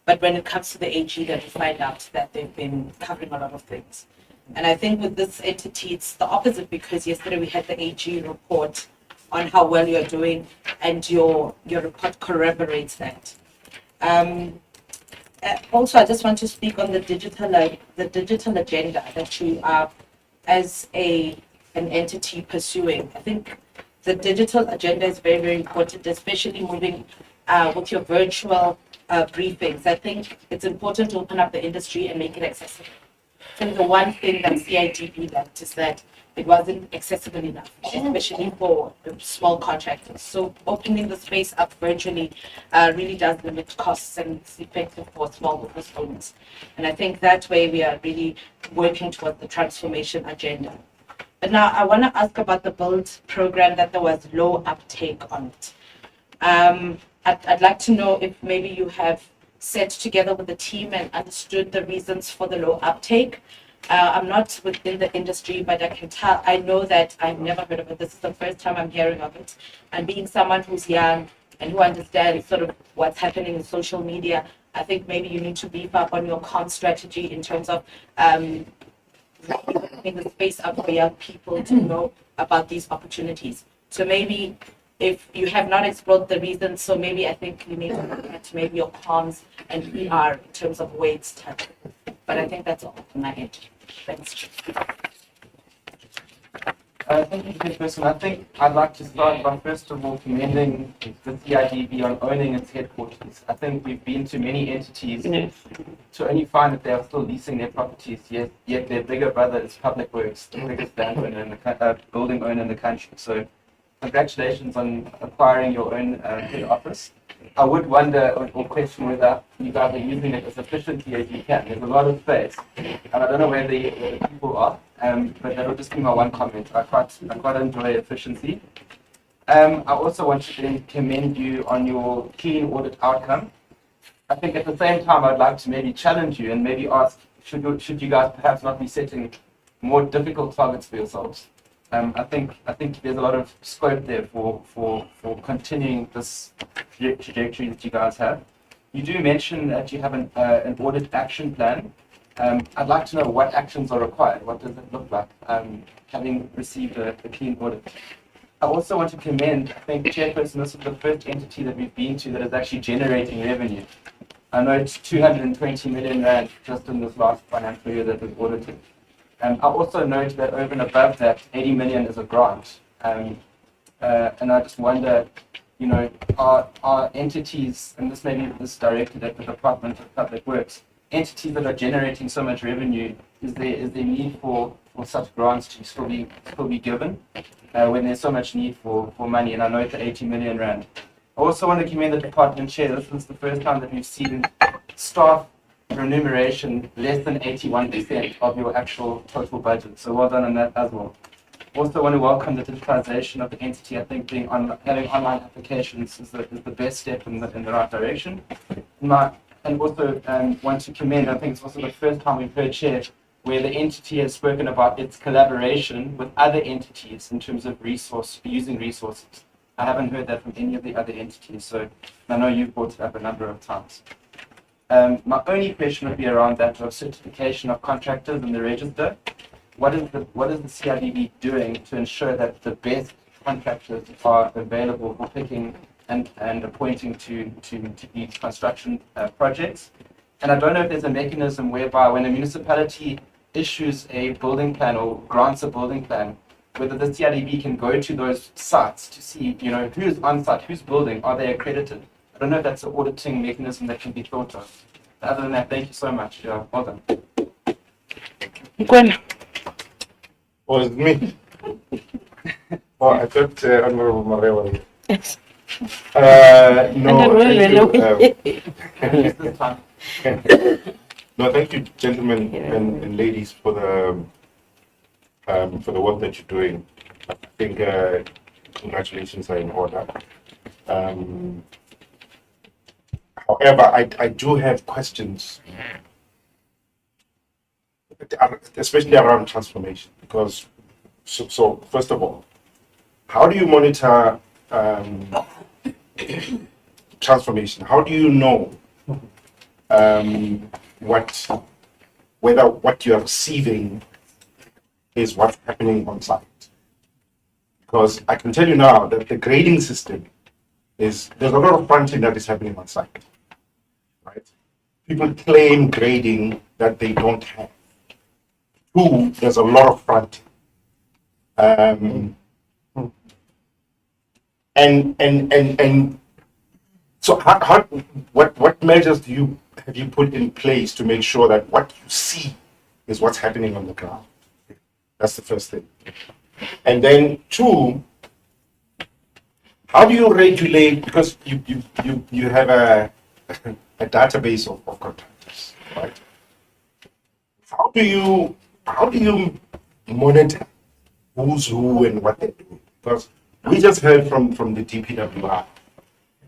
H: But when it comes to the AG, then we find out that they've been covering a lot of things. And I think with this entity, it's the opposite, because yesterday we had the AG report on how well you're doing, and your report corroborates that. Also, I just want to speak on the digital agenda that you are, as an entity, pursuing. I think the digital agenda is very, very important, especially moving with your virtual briefings. I think it's important to open up the industry and make it accessible. I think the one thing that CIDB left is that it wasn't accessible enough, especially for small contractors. So opening the space up virtually really does limit costs, and it's effective for small business owners. And I think that way we are really working towards the transformation agenda. But now I want to ask about the BUILD program, that there was low uptake on it. I'd like to know if maybe you have sat together with the team and understood the reasons for the low uptake. I'm not within the industry, but I know that I've never heard of it. This is the first time I'm hearing of it. And being someone who's young and who understands sort of what's happening in social media, I think maybe you need to beef up on your comm strategy in terms of in the space up for young people to know about these opportunities. So maybe if you have not explored the reasons, so maybe I think you need to look at maybe your comms and PR in terms of where it's touched. But I think that's all from my end. Thanks.
F: Thank you, Chairperson. I think I'd like to start by first of all commending the CIDB on owning its headquarters. I think we've been to many entities to only find that they are still leasing their properties, yet their bigger brother is Public Works, the biggest landowner in the building owner in the country. So congratulations on acquiring your own head office. I would wonder or question whether you guys are using it as efficiently as you can. There's a lot of space, and I don't know where the people are, but that will just be my one comment. I quite enjoy efficiency. I also want to then commend you on your clean audit outcome. I think at the same time, I'd like to maybe challenge you and maybe ask, should you guys perhaps not be setting more difficult targets for yourselves? I think there's a lot of scope there for continuing this trajectory that you guys have. You do mention that you have an audit action plan. I'd like to know what actions are required. What does it look like, having received a clean audit? I also want to commend, I think, Chairperson, this is the first entity that we've been to that is actually generating revenue. I know it's 220 million rand just in this last financial year that was audited. I also note that over and above that, 80 million is a grant. And I just wonder, you know, are entities, and this maybe this directed at the Department of Public Works, entities that are generating so much revenue, is there need for such grants to still be given when there's so much need for money? And I note the 80 million rand. I also want to commend the department chair. This is the first time that we've seen staff remuneration less than 81% of your actual total budget. So well done on that as well. Also want to welcome the digitalization of the entity. I think having online applications is the best step in the right direction. And also want to commend, I think it's also the first time we've heard, Chair, where the entity has spoken about its collaboration with other entities in terms of using resources. I haven't heard that from any of the other entities, so I know you've brought it up a number of times. My only question would be around that of certification of contractors in the register. What is the CIDB doing to ensure that the best contractors are available for picking and appointing to these construction projects? And I don't know if there's a mechanism whereby when a municipality issues a building plan or grants a building plan, whether the CIDB can go to those sites to see, you know, who's on site, who's building, are they accredited? I don't know if that's an auditing mechanism that can be thought of. Other than that, thank you so much. Yeah, well done.
G: Was it me? Oh, I thought Honorable Mareva.
D: Yes.
G: No, thank you. No, thank you, gentlemen and ladies, for the work that you're doing. I think congratulations are in order. However, I do have questions, especially around transformation, because so first of all, how do you monitor transformation? How do you know whether what you are receiving is what's happening on site? Because I can tell you now that the grading system there's a lot of fronting that is happening on site, right? People claim grading that they don't have. Two, there's a lot of fronting. And so what measures have you put in place to make sure that what you see is what's happening on the ground? That's the first thing. And then two, how do you regulate, because you have a database of contractors, right? How do you monitor who's who and what they're doing? Because we just heard from the DPWR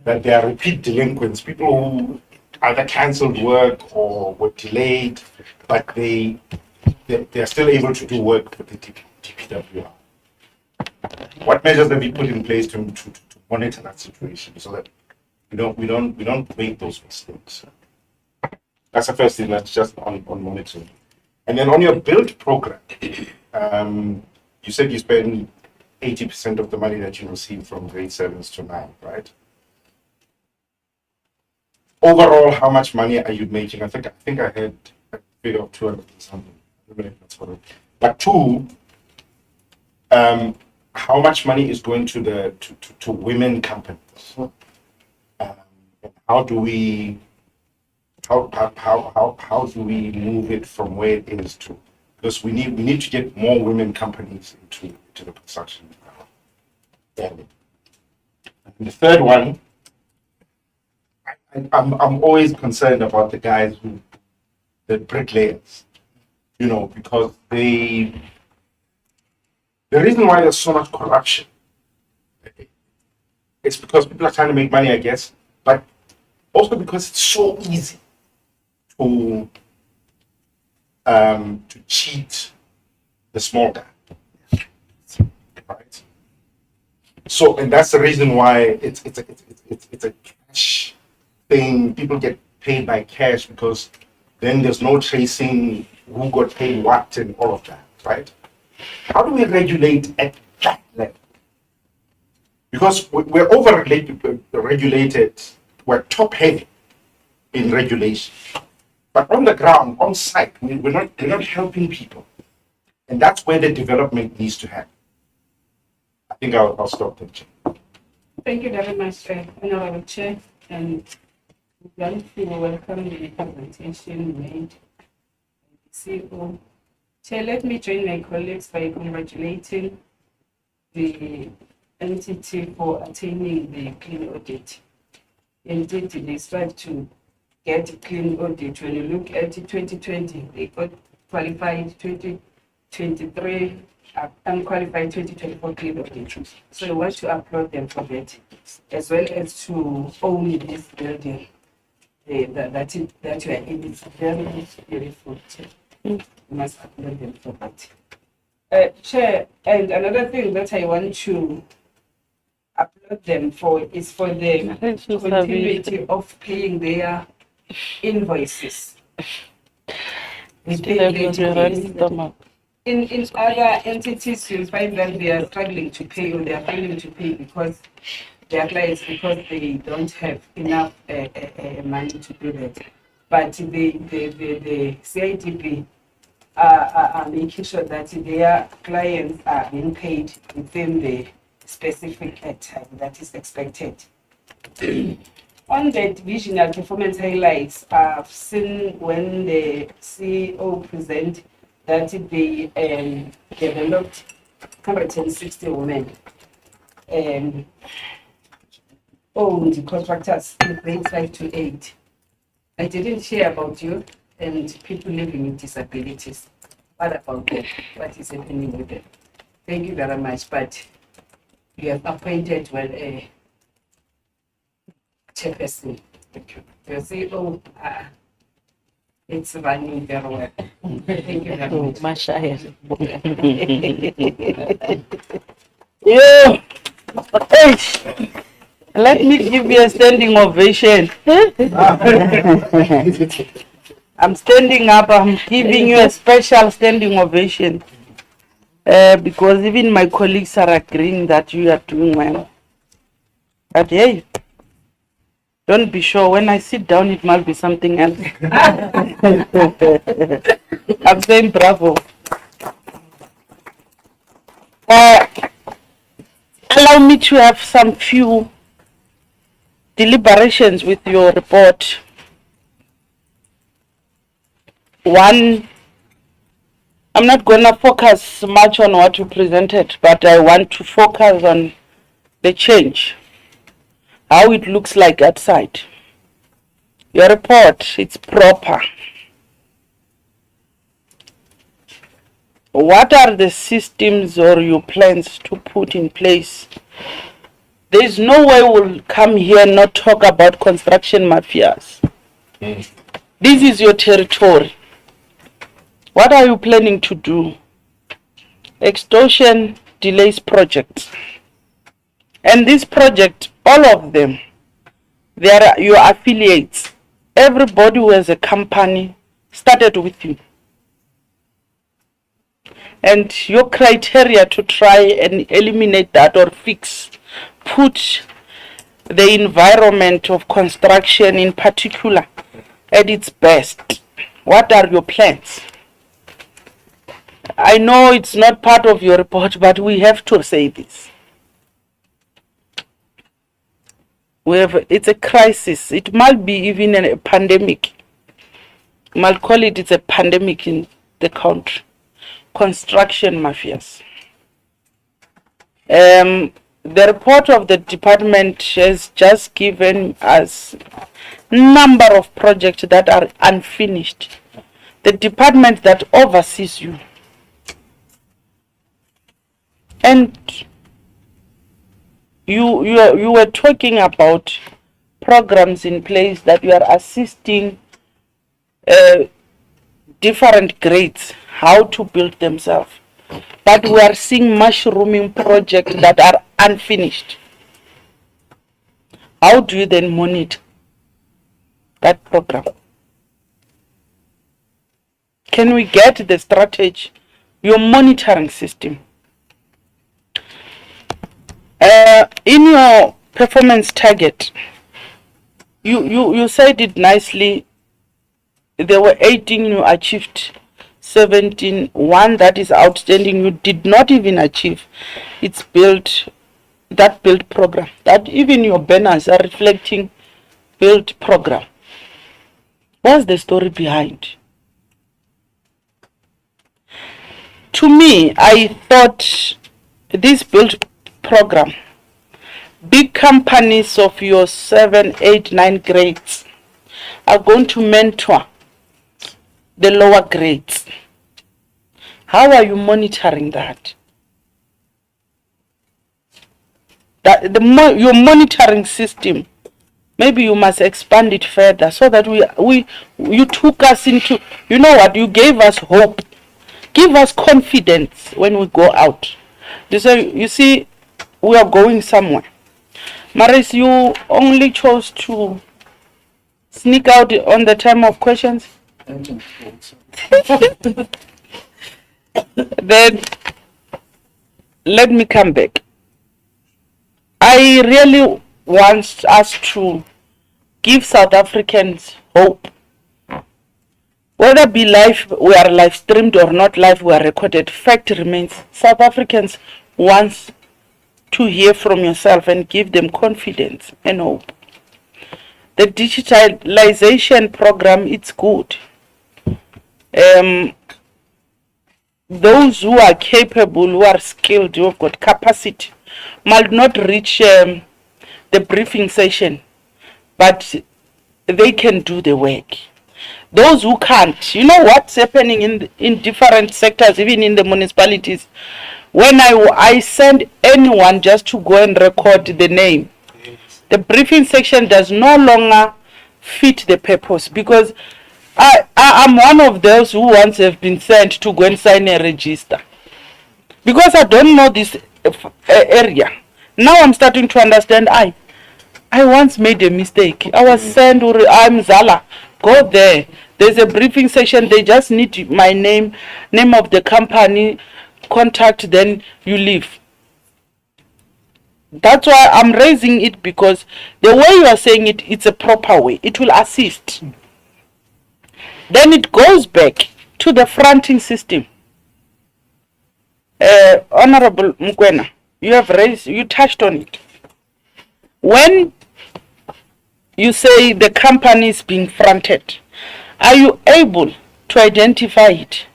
G: that there are repeat delinquents, people who either cancelled work or were delayed, but they are still able to do work for the DPWR. What measures have you put in place to monitor that situation so that we don't make those mistakes? That's the first thing. That's just on monitoring. And then on your build program, you said you spend 80% of the money that you receive from grade 7s to 9, right? Overall, how much money are you making? I think I had a figure of 200 something. I don't know if that's what but two, how much money is going to women companies? How do we move it from where it is to? Because we need to get more women companies into the construction. And the third one, I'm always concerned about the guys the bricklayers, because the reason why there's so much corruption, it's because people are trying to make money, I guess, but also because it's so easy to cheat the small guy, right? So, and that's the reason why it's a cash thing. People get paid by cash because then there's no tracing who got paid what and all of that, right? How do we regulate at that level? because we're over-regulated, we're top-heavy in regulation. But on the ground, on site, we're not helping people. And that's where the development needs to happen. I think I'll stop there, Chair.
A: Thank you very much, Honorable Chair, and we'd like to welcome the presentation made by the CEO. Chair, let me join my colleagues by congratulating the entity for attaining the clean audit. Indeed, they strive to get a clean audit. When you look at 2020, they got qualified 2023, unqualified 2024 clean audit. So I want to applaud them for that, as well as to own this building. That you are in. It's very beautiful. You must applaud them for that. Chair, and another thing that I want to applaud them for is for the continuity of paying their invoices. In other entities, you'll find that they are struggling to pay, or they are failing to pay because their clients, because they don't have enough money to do that. But the CIDB are making sure that their clients are being paid within the specific time that is expected. On the divisional performance highlights, I've seen when the CEO present that they developed 160 women owned contractors in grades 5 to 8. I didn't hear about you and people living with disabilities. What about them? What is happening with them? Thank you very much, but you have appointed a chairperson. Thank you. You CEO, it's running very well. Thank you very much.
J: Yeah. Hey. Let me give you a standing ovation. I'm standing up, I'm giving you a special standing ovation. Because even my colleagues are agreeing that you are doing well. But hey, don't be sure, when I sit down it must be something else. I'm saying bravo. Allow me to have some few deliberations with your report. One, I'm not going to focus much on what you presented, but I want to focus on the change, how it looks like outside. Your report, it's proper. What are the systems or your plans to put in place? There is no way we'll come here and not talk about construction mafias. This is your territory. What are you planning to do? Extortion delays projects. And this project, all of them, they are your affiliates. Everybody who has a company started with you. And your criteria to try and eliminate that or fix, put the environment of construction in particular at its best. What are your plans? I know it's not part of your report, but we have to say this. It's a crisis. It might be even a pandemic. You might call it's a pandemic in the country. Construction mafias. The report of the department has just given us a number of projects that are unfinished. The department that oversees you. And you were talking about programs in place that you are assisting different grades how to build themselves. But we are seeing mushrooming projects that are unfinished. How do you then monitor that program? Can we get the strategy, your monitoring system? in your performance target, you said it nicely. There were 18, you achieved 17. One that is outstanding, you did not even achieve. It's built, that build program. That even your banners are reflecting build program. What's the story behind? To me, I thought this build program, big companies of your 7, 8, 9 grades are going to mentor the lower grades. How are you monitoring that? Your monitoring system, maybe you must expand it further so that you took us into, you know what, you gave us hope. Give us confidence when we go out. You see, we are going somewhere. Maris, you only chose to sneak out on the time of questions? Then let me come back. I really want us to give South Africans hope. Whether be live, we are live streamed or not live, we are recorded. Fact remains, South Africans want to hear from yourself and give them confidence and hope. The digitalization program, it's good. Those who are capable, who are skilled, who have got capacity, might not reach the briefing session, but they can do the work. Those who can't, you know what's happening in different sectors, even in the municipalities. When I send anyone just to go and record the name, the briefing section does no longer fit the purpose, because I'm one of those who once have been sent to go and sign a register. Because I don't know this area. Now I'm starting to understand, I once made a mistake. I was sent, I'm Zala, go there. There's a briefing session, they just need my name of the company, contact, then you leave. That's why I'm raising it, because the way you are saying it, it's a proper way. It will assist. Then it goes back to the fronting system. Honorable Mukwena, you touched on it. When you say the company is being fronted, are you able to identify it?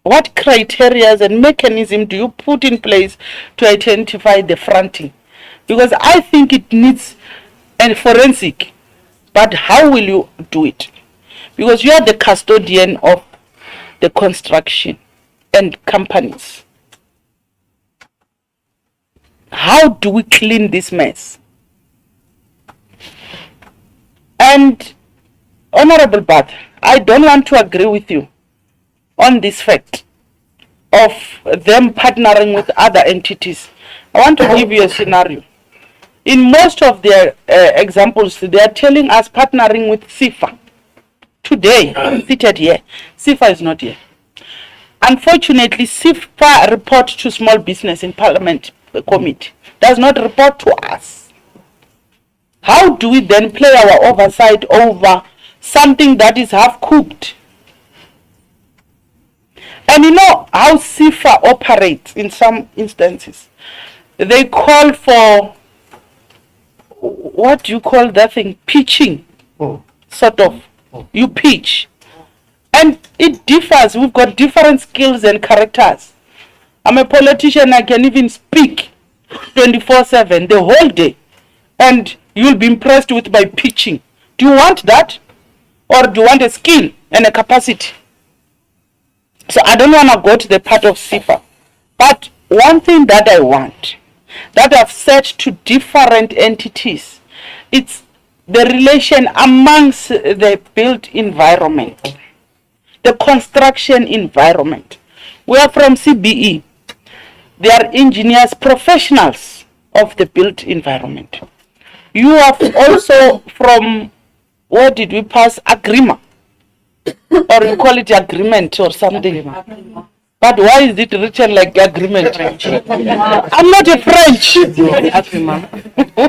J: What criteria and mechanism do you put in place to identify the fronting? Because I think it needs a forensic, but how will you do it? Because you are the custodian of the construction and companies. How do we clean this mess? And Honorable Bath, I don't want to agree with you on this fact of them partnering with other entities. I want to give you a scenario. In most of their examples, they are telling us partnering with CIFA. Today, seated here, CIFA is not here. Unfortunately, CIFA reports to small business in Parliament committee, does not report to us. How do we then play our oversight over something that is half cooked? And you know how CIFA operates in some instances. They call for, what do you call that thing? Pitching, sort of. You pitch. And it differs. We've got different skills and characters. I'm a politician, I can even speak 24/7, the whole day. And you'll be impressed with my pitching. Do you want that? Or do you want a skill and a capacity? So I don't want to go to the part of CIFA. But one thing that I want, that I've said to different entities, it's the relation amongst the built environment, the construction environment. We are from CBE. They are engineers, professionals of the built environment. You are also from, where did we pass? Agrima. Or you call it agreement or something. But why is it written like agreement? I'm not a French.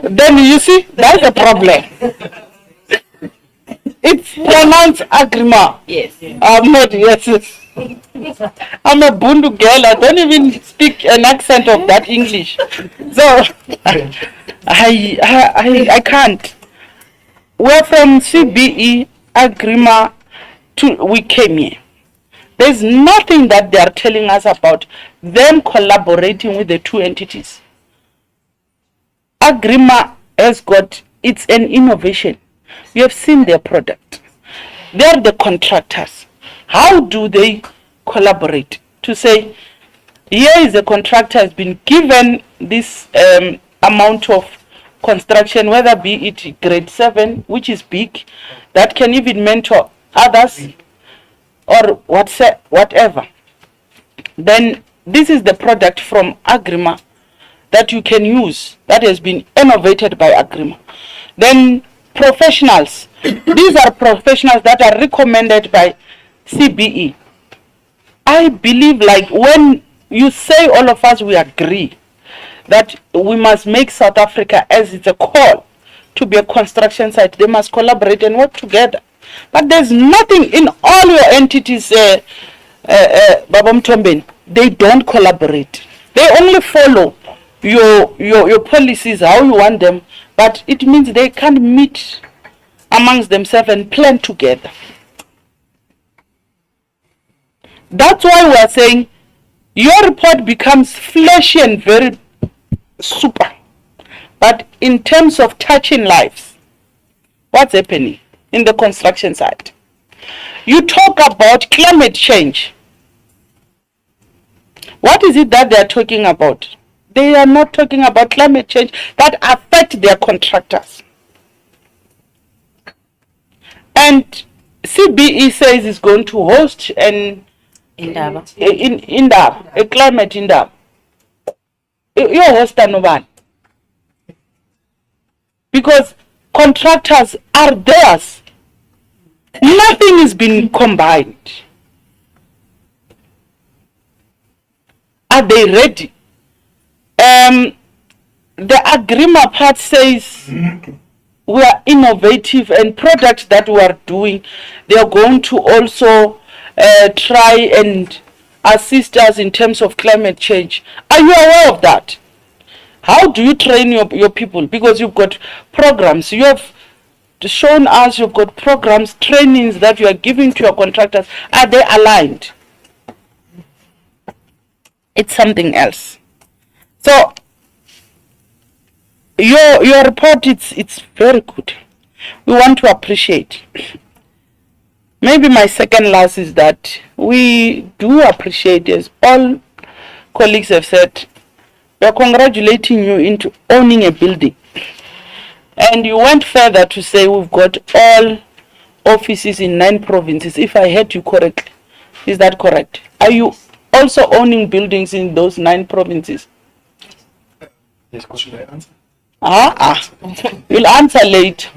J: Then you see, that's a problem. It's pronounced agrima.
D: Yes.
J: I'm not, yes. I'm a Bundu girl. I don't even speak an accent of that English. So, I can't. We're from CBE, Agrima, we came here. There's nothing that they are telling us about them collaborating with the two entities. Agrima has got, it's an innovation. You have seen their product. They're the contractors. How do they collaborate to say, here is a contractor has been given this amount of construction, whether be it grade 7, which is big, that can even mentor others or whatever. Then this is the product from Agrima that you can use, that has been innovated by Agrima. Then professionals. These are professionals that are recommended by CBE. I believe, like, when you say all of us we agree that we must make South Africa, as it's a call to be a construction site, they must collaborate and work together. But there's nothing in all your entities, Babam Tomben, they don't collaborate. They only follow your policies, how you want them, but it means they can't meet amongst themselves and plan together. That's why we are saying your report becomes fleshy and very super. But in terms of touching lives, what's happening in the construction side? You talk about climate change. What is it that they are talking about? They are not talking about climate change that affect their contractors. And CBE says it's going to host an Indaba, a climate Indaba. You host an because contractors are theirs. Nothing is being combined. Are they ready? The Agrima part says we are innovative and products that we are doing, they are going to also try and assist us in terms of climate change. Are you aware of that? How do you train your people? Because you've got programs, you have shown us you've got programs, trainings that you are giving to your contractors. Are they aligned? It's something else. So your report, it's very good. We want to appreciate. Maybe my second last is that we do appreciate, as all colleagues have said, we are congratulating you into owning a building. And you went further to say we've got all offices in 9 provinces, if I heard you correctly. Is that correct? Are you also owning buildings in those 9 provinces?
C: Yes, should I answer?
J: You'll answer late.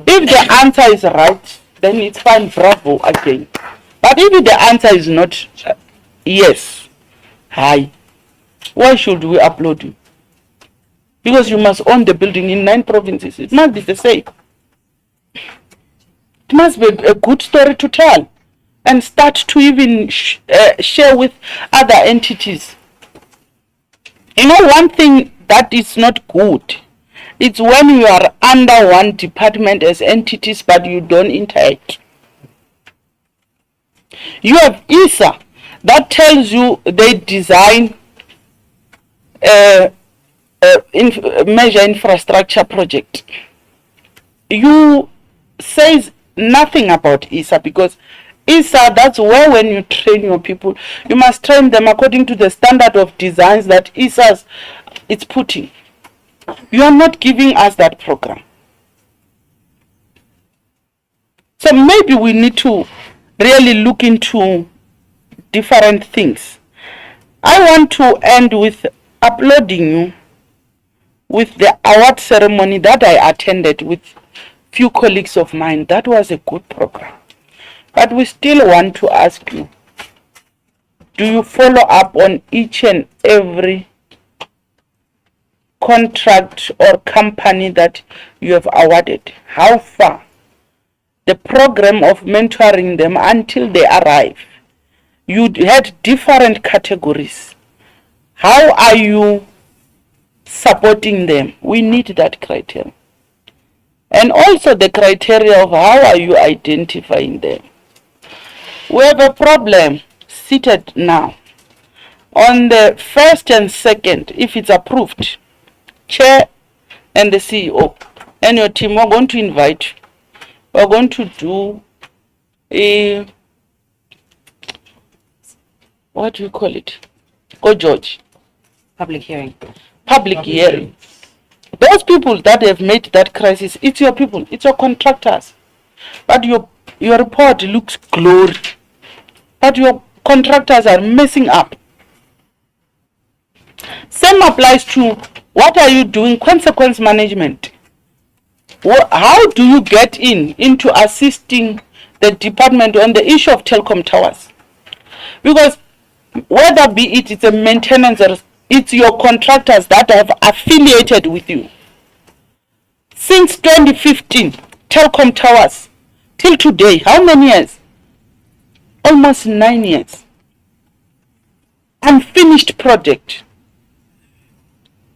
J: If the answer is right, then it's fine, bravo again. But if the answer is not yes, hi, why should we upload you? Because you must own the building in 9 provinces. It must be the same. It must be a good story to tell and start to even share with other entities. You know, one thing that is not good, it's when you are under one department as entities but you don't interact. You have ISA that tells you they design major infrastructure project. You says nothing about ISA, because ISA, that's where when you train your people, you must train them according to the standard of designs that ISA is putting. You are not giving us that program. So maybe we need to really look into different things. I want to end with uploading you with the award ceremony that I attended with few colleagues of mine. That was a good program. But we still want to ask you, do you follow up on each and every contract or company that you have awarded? How far? The program of mentoring them until they arrive. You had different categories. How are you supporting them? We need that criteria. And also the criteria of how are you identifying them. We have a problem seated now. On the first and second, if it's approved, chair and the CEO and your team, we're going to invite you. We're going to do a, what do you call it? Go George.
H: Public hearing.
J: Public hearing. Those people that have made that crisis, it's your people, it's your contractors. But your report looks glory. But your contractors are messing up. Same applies to what are you doing, consequence management. How do you get into assisting the department on the issue of telecom towers? Because whether be it's a maintenance or it's your contractors that have affiliated with you. Since 2015, telecom towers, till today, how many years? Almost 9 years. Unfinished project.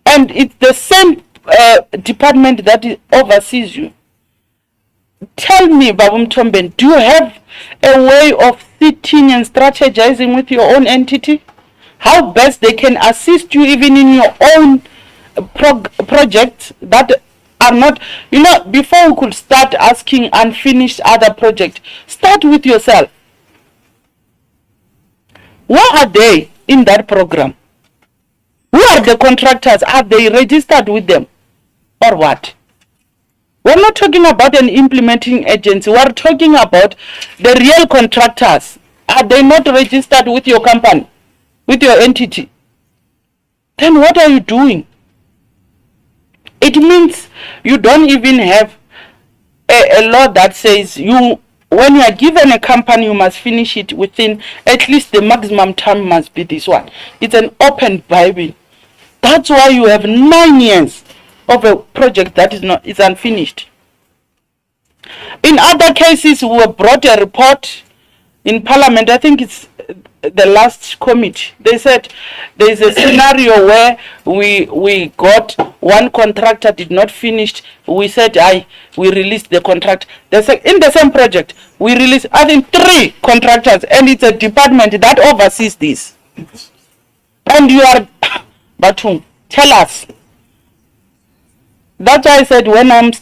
J: And it's the same department that oversees you. Tell me, Babu Mtomben, do you have a way of sitting and strategizing with your own entity? How best they can assist you even in your own projects that are not, before we could start asking unfinished other projects, start with yourself. Where are they in that program? Who are the contractors? Are they registered with them? Or what? We're not talking about an implementing agency. We're talking about the real contractors. Are they not registered with your company, with your entity? Then what are you doing? It means you don't even have a law that says when you are given a company, you must finish it within at least the maximum time must be this one. It's an open Bible. That's why you have 9 years of a project that is unfinished. In other cases, we brought a report in Parliament. I think it's the last committee. They said there is a scenario where we got one contractor did not finish. We said we released the contract. They said in the same project we released I think 3 contractors, and it's a department that oversees this. And you are Batum, tell us. That's why I said when I'm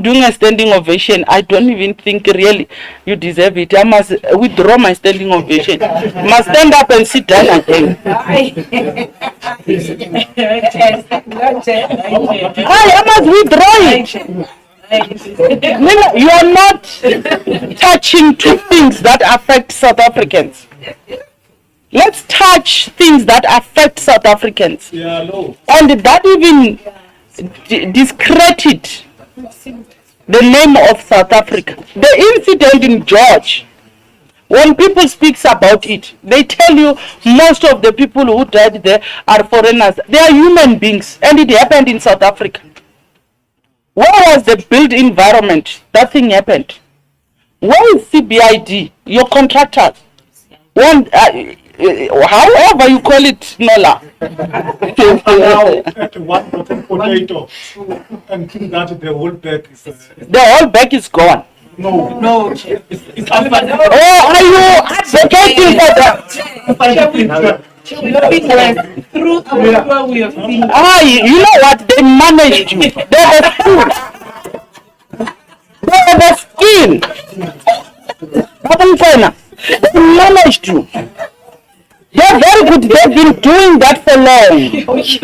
J: doing a standing ovation, I don't even think really you deserve it. I must withdraw my standing ovation. I must stand up and sit down again. I must withdraw it. You are not touching 2 things that affect South Africans. Let's touch things that affect South Africans.
E: Yeah, no.
J: And that even discredit the name of South Africa. The incident in George, when people speak about it, they tell you most of the people who died there are foreigners. They are human beings, and it happened in South Africa. Where was the built environment? That thing happened. Where is CBID, your contractors? However you call it, Nola.
E: Now, at one rotten potato, and that the whole bag is.
J: The whole bag is gone.
E: No. It's after.
J: Are you advocating for that?
H: Through where we have seen.
J: You know what? They managed you. They have a food. They have a skin. They managed you. They're very good. They've been doing that for long.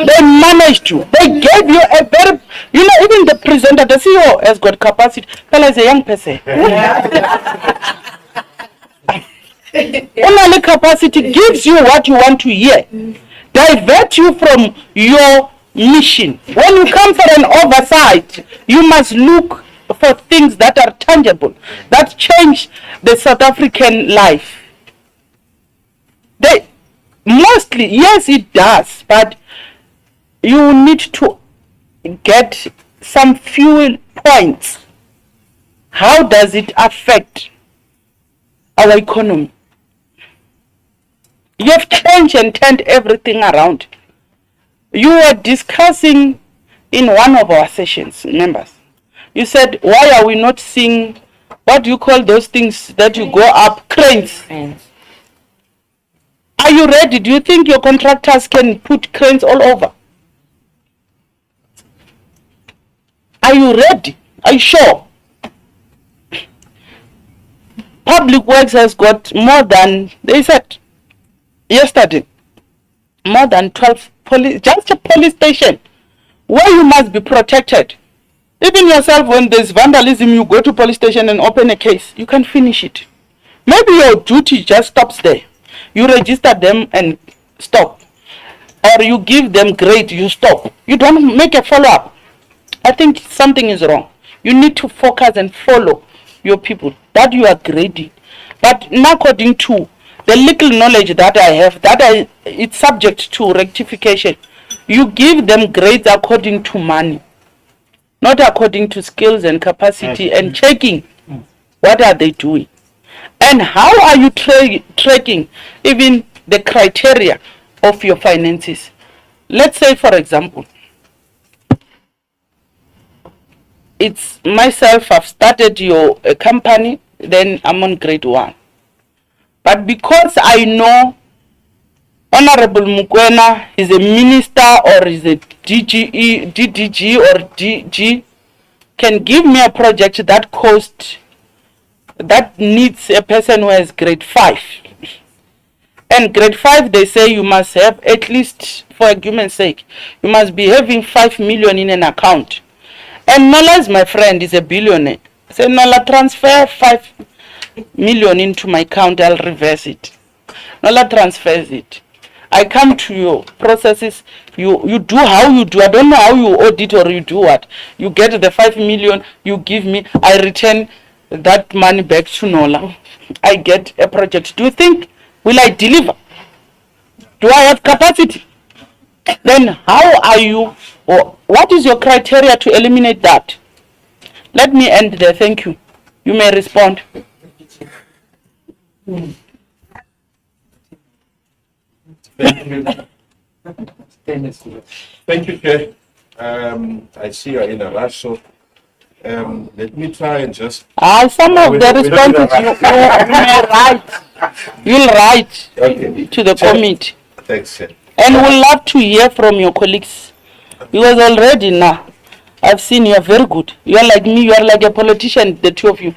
J: They managed to. They gave you a very, even the presenter, the CEO has got capacity. Fella is a young person. Only capacity gives you what you want to hear. Divert you from your mission. When you come for an oversight, you must look for things that are tangible, that change the South African life. They mostly, yes, it does, but you need to get some few points. How does it affect our economy? You have changed and turned everything around. You were discussing in one of our sessions, members. You said, why are we not seeing, what do you call those things that you go up, cranes? Are you ready? Do you think your contractors can put cranes all over? Are you ready? Are you sure? Public Works has got more than, they said yesterday, more than 12 police, just a police station where you must be protected. Even yourself, when there's vandalism, you go to police station and open a case. You can finish it. Maybe your duty just stops there. You register them and stop. Or you give them grade, you stop. You don't make a follow-up. I think something is wrong. You need to focus and follow your people that you are grading. But according to the little knowledge that I have, it's subject to rectification. You give them grades according to money, not according to skills and capacity, and checking what are they doing. And how are you tracking even the criteria of your finances? Let's say, for example, it's myself, I've started your company, then I'm on grade 1. But because I know Honorable Mukwena is a minister or is a DDG or DG, can give me a project that needs a person who has grade 5. And grade 5, they say you must have at least, for argument's sake, you must be having 5 million in an account. And Nola's my friend, is a billionaire. I say, Nola, transfer 5 million into my account, I'll reverse it. Nola transfers it. I come to your processes, you do how you do. I don't know how you audit or you do what. You get the 5 million, you give me, I return that money back to Nola. I get a project. Do you think, will I deliver? Do I have capacity? Then how are you, or what is your criteria to eliminate that? Let me end there. Thank you. You may respond.
B: Thank you. Thank you, Chair. I see you're in a rush, so let me try and just.
J: Some of the responses you may write. You'll write to the committee.
B: Thanks, Chair.
J: And we'll love to hear from your colleagues. Because already now, I've seen you are very good. You are like me, you are like a politician, the two of you.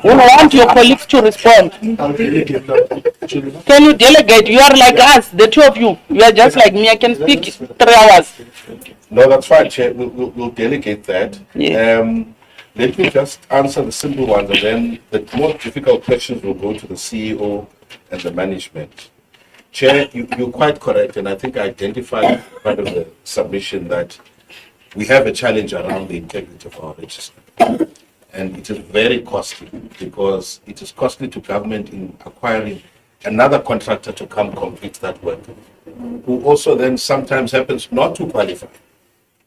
J: We want your colleagues to respond. Can you delegate? You are like us, the two of you. You are just like me, I can speak 3 hours.
B: No, that's fine, Chair. We'll delegate that.
J: Yeah.
B: Let me just answer the simple ones, and then the more difficult questions will go to the CEO and the management. Chair, you're quite correct, and I think I identified part of the submission that we have a challenge around the integrity of our register. And it is very costly, because it is costly to government in acquiring another contractor to come complete that work, who also then sometimes happens not to qualify,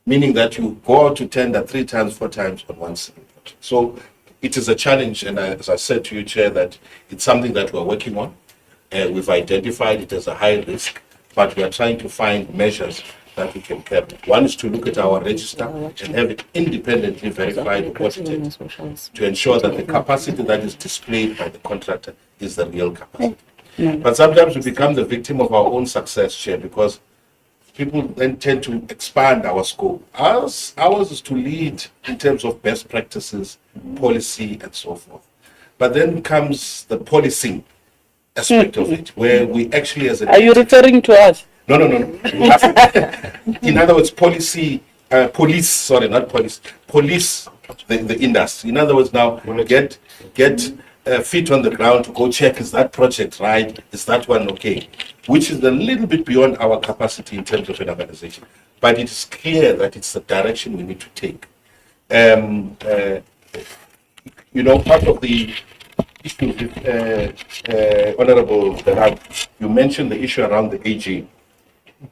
B: meaning that you go out to tender 3 times, 4 times on one single project. So it is a challenge, and as I said to you, Chair, that it's something that we're working on. We've identified it as a high risk, but we are trying to find measures that we can curb. One is to look at our register and have it independently verified and audited to ensure that the capacity that is displayed by the contractor is the real capacity. But sometimes we become the victim of our own success, Chair, because people then tend to expand our scope. Ours is to lead in terms of best practices, policy, and so forth. But then comes the policing aspect of it, where we actually as a...
J: Are you referring to us?
B: No. In other words, police, the industry. In other words, now get feet on the ground to go check, is that project right? Is that one okay? Which is a little bit beyond our capacity in terms of an organization. But it is clear that it's the direction we need to take. Part of the issue, Honorable Darab, you mentioned the issue around the AG.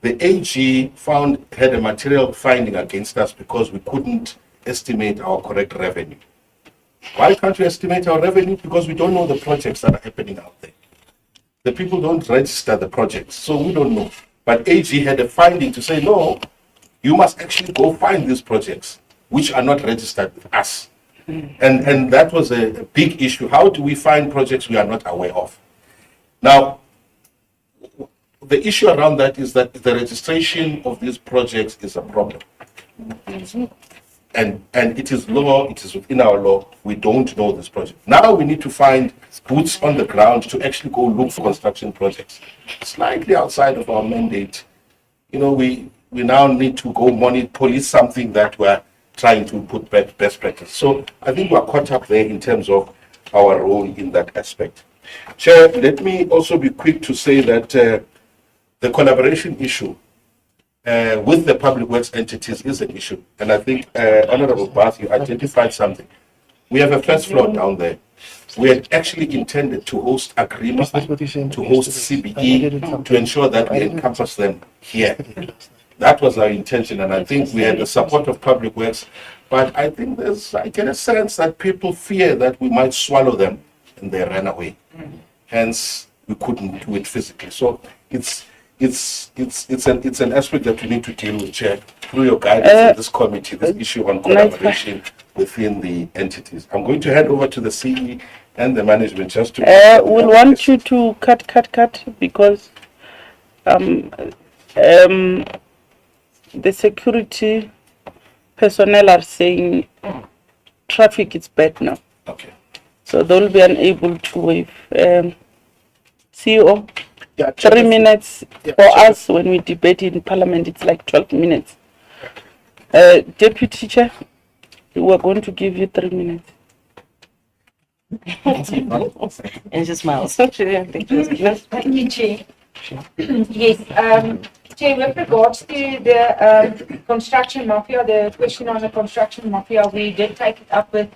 B: The AG had a material finding against us because we couldn't estimate our correct revenue. Why can't we estimate our revenue? Because we don't know the projects that are happening out there. The people don't register the projects, so we don't know. But AG had a finding to say, no, you must actually go find these projects which are not registered with us. And that was a big issue. How do we find projects we are not aware of? Now, the issue around that is that the registration of these projects is a problem. And it is law, it is within our law, we don't know this project. Now we need to find boots on the ground to actually go look for construction projects. Slightly outside of our mandate. You know, we now need to go police something that we're trying to put best practice. So I think we're caught up there in terms of our role in that aspect. Chair, let me also be quick to say that the collaboration issue with the public works entities is an issue. And I think, Honorable Bath, you identified something. We have a first floor down there. We had actually intended to host agreements, to host CBE, to ensure that we encompass them here. That was our intention, and I think we had the support of public works. But I think I get a sense that people fear that we might swallow them and they ran away. Hence, we couldn't do it physically. So it's an aspect that we need to deal with, Chair, through your guidance in this committee, this issue on collaboration within the entities. I'm going to hand over to the CE and the management just to...
J: we'll want you to cut, because the security personnel are saying traffic is bad now.
B: Okay.
J: So they'll be unable to waive. CEO,
B: Yeah,
J: 3 minutes for us when we debate in Parliament, it's like 12 minutes. Deputy Chair, we are going to give you 3 minutes.
D: And she smiles.
H: Thank you, Chair. Yes, Chair, with regards to the construction mafia, the question on the construction mafia, we did take it up with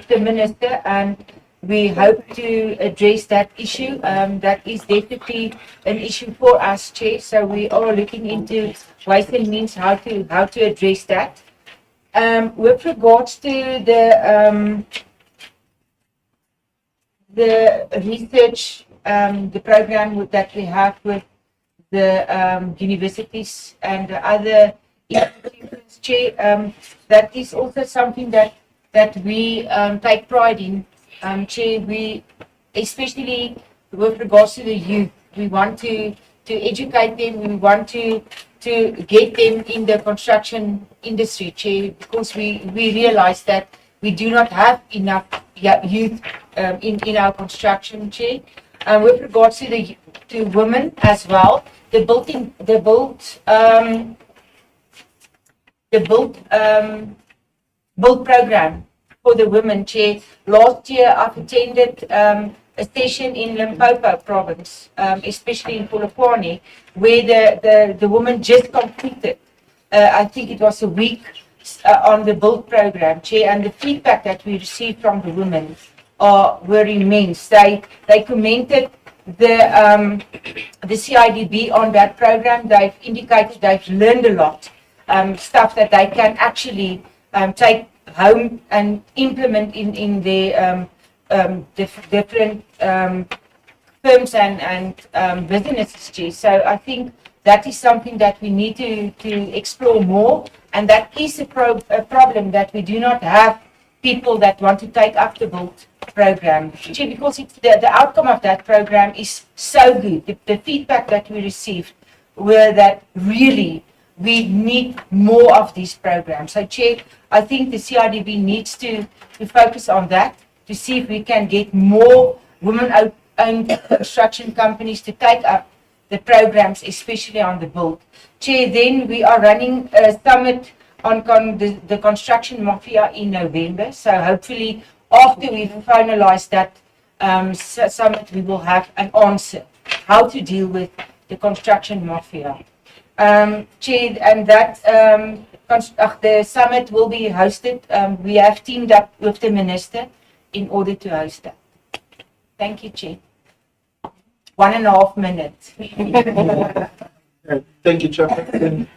H: the Minister, and we hope to address that issue. That is definitely an issue for us, Chair. So we are looking into ways and means how to address that. With regards to the research, the program that we have with the universities and the other institutions, Chair, that is also something that we take pride in. Chair, we, especially with regards to the youth, we want to educate them, we want to get them in the construction industry, Chair, because we realize that we do not have enough youth in our construction, Chair. With regards to women as well, the build program for the women, Chair. Last year I've attended a session in Limpopo province, especially in Polokwane, where the women just completed, I think it was a week on the build program, Chair, and the feedback that we received from the women were immense. They commented the CIDB on that program. They've indicated they've learned a lot, stuff that they can actually take home and implement in their different firms and businesses, Chair. So I think that is something that we need to explore more, and that is a problem that we do not have people that want to take up the build program, Chair, because the outcome of that program is so good. The feedback that we received were that really we need more of these programs. So, Chair, I think the CIDB needs to focus on that, to see if we can get more women-owned construction companies to take up the programs, especially on the build. Chair, then we are running a summit on the construction mafia in November. So hopefully after we've finalized that summit, we will have an answer how to deal with the construction mafia. Chair, and that the summit will be hosted. We have teamed up with the Minister in order to host that. Thank you, Chief. 1.5 minutes.
C: Thank you, Chairperson.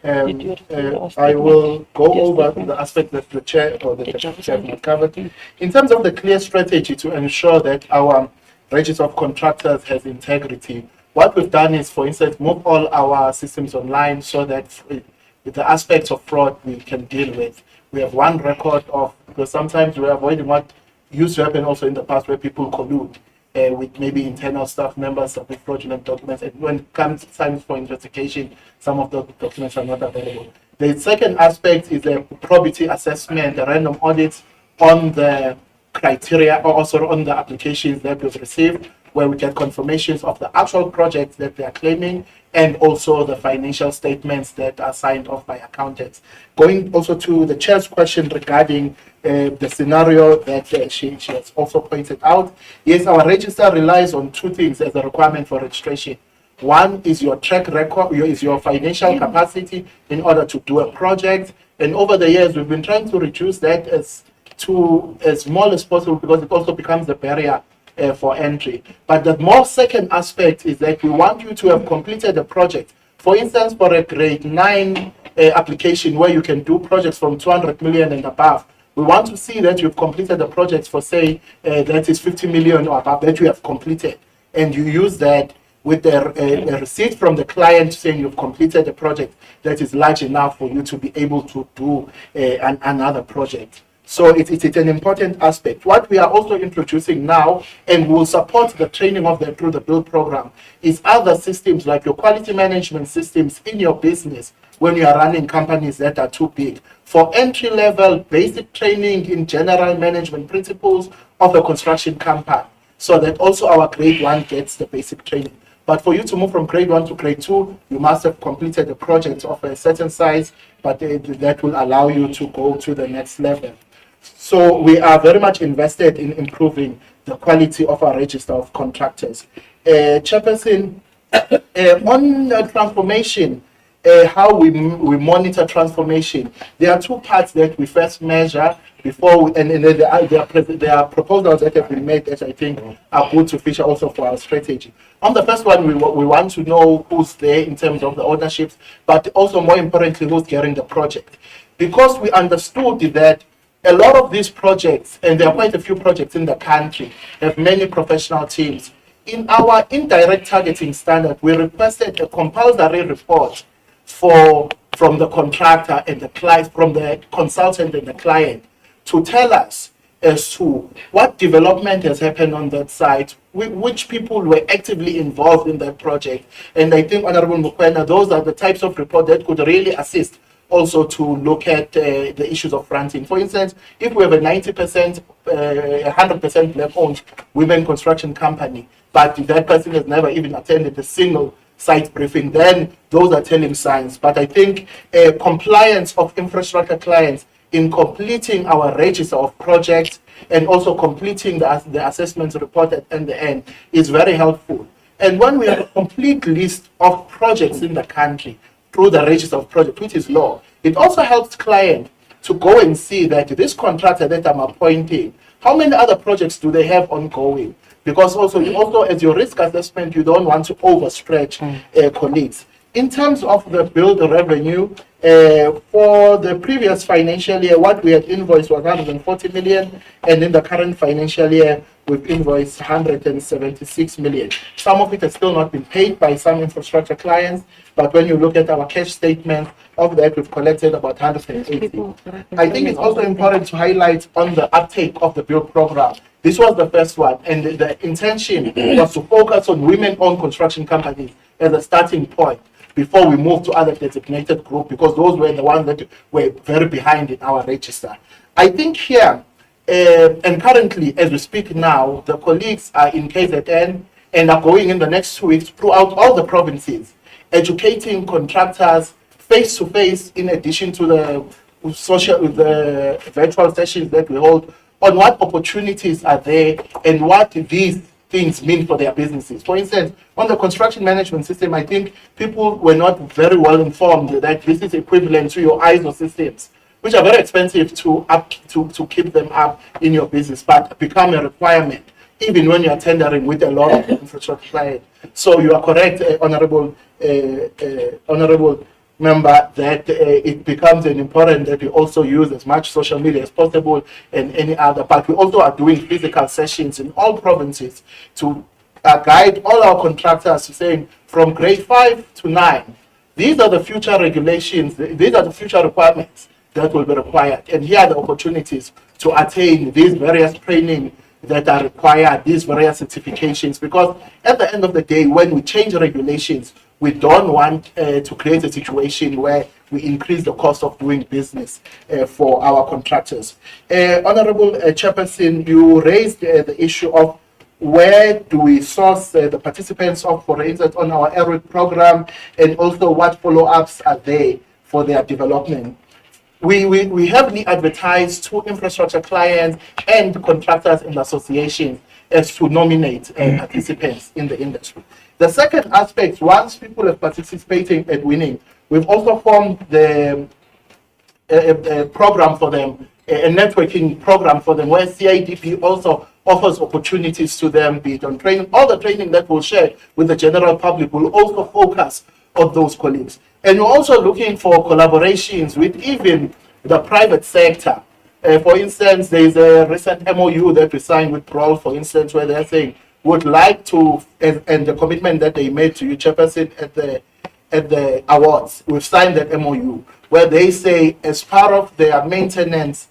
C: I will go over the aspect that the Chair or the Deputy have not covered. In terms of the clear strategy to ensure that our register of contractors has integrity, what we've done is, for instance, move all our systems online so that with the aspects of fraud we can deal with. We have one record of, because sometimes we're avoiding what used to happen also in the past where people collude. With maybe internal staff members submit fraudulent documents, and when it comes time for investigation, some of the documents are not available. The second aspect is a probity assessment, a random audit on the criteria or also on the applications that we've received, where we get confirmations of the actual projects that they are claiming and also the financial statements that are signed off by accountants. Going also to the Chair's question regarding the scenario that she has also pointed out. Yes, our register relies on two things as a requirement for registration. One is your track record, is your financial capacity in order to do a project. And over the years, we've been trying to reduce that to as small as possible because it also becomes a barrier for entry. But the more second aspect is that we want you to have completed a project. For instance, for a grade 9 application where you can do projects from 200 million and above, we want to see that you've completed the projects for, say, that is 50 million or above that you have completed. And you use that with a receipt from the client saying you've completed a project that is large enough for you to be able to do another project. So it's an important aspect. What we are also introducing now, and will support the training of them through the build program, is other systems like your quality management systems in your business when you are running companies that are too big. For entry-level basic training in general management principles of a construction company, so that also our grade 1 gets the basic training. But for you to move from grade 1 to grade 2, you must have completed a project of a certain size, but that will allow you to go to the next level. So we are very much invested in improving the quality of our register of contractors. Chairperson, on transformation, how we monitor transformation, there are two parts that we first measure before, and there are proposals that have been made that I think are good to feature also for our strategy. On the first one, we want to know who's there in terms of the ownerships, but also more importantly, who's carrying the project. Because we understood that a lot of these projects, and there are quite a few projects in the country, have many professional teams. In our indirect targeting standard, we requested a compulsory report from the contractor and the client, from the consultant and the client, to tell us as to what development has happened on that site, which people were actively involved in that project. And I think, Honorable Mukwena, those are the types of report that could really assist also to look at the issues of fronting. For instance, if we have a 90%, 100% black-owned women construction company, but that person has never even attended a single site briefing, then those are telling signs. But I think compliance of infrastructure clients in completing our register of projects and also completing the assessment report at the end is very helpful. And when we have a complete list of projects in the country through the register of projects, which is law, it also helps client to go and see that this contractor that I'm appointing, how many other projects do they have ongoing? Because also as your risk assessment, you don't want to overstretch colleagues. In terms of the build revenue, for the previous financial year, what we had invoiced was 140 million, and in the current financial year, we've invoiced 176 million. Some of it has still not been paid by some infrastructure clients, but when you look at our cash statement, of that we've collected about 180. I think it's also important to highlight on the uptake of the build program. This was the first one, and the intention was to focus on women-owned construction companies as a starting point before we move to other designated group, because those were the ones that were very behind in our register. I think here, and currently as we speak now, the colleagues are in KZN and are going in the next 2 weeks throughout all the provinces, educating contractors face to face, in addition to the virtual sessions that we hold, on what opportunities are there and what these things mean for their businesses. For instance, on the construction management system, I think people were not very well informed that this is equivalent to your ISO systems, which are very expensive to keep them up in your business, but become a requirement even when you are tendering with a lot of infrastructure clients. So you are correct, honorable member, that it becomes an important that we also use as much social media as possible and any other. But we also are doing physical sessions in all provinces to guide all our contractors to saying from grade 5 to 9, these are the future regulations, these are the future requirements that will be required. And here are the opportunities to attain these various training that are required, these various certifications, because at the end of the day, when we change regulations, we don't want to create a situation where we increase the cost of doing business for our contractors. Honorable Chairperson, you raised the issue of where do we source the participants of, for instance, on our ERIC program, and also what follow-ups are there for their development. We heavily advertise to infrastructure clients and contractors and associations as to nominate participants in the industry. The second aspect, once people are participating and winning, we've also formed the a program for them, a networking program for them, where CIDB also offers opportunities to them, be it on training. All the training that we'll share with the general public will also focus on those colleagues. And we're also looking for collaborations with even the private sector. For instance, there's a recent MOU that we signed with Prol, for instance, where they're saying would like to, and the commitment that they made to you, Chairperson, at the awards, we've signed that MOU, where they say as part of their maintenance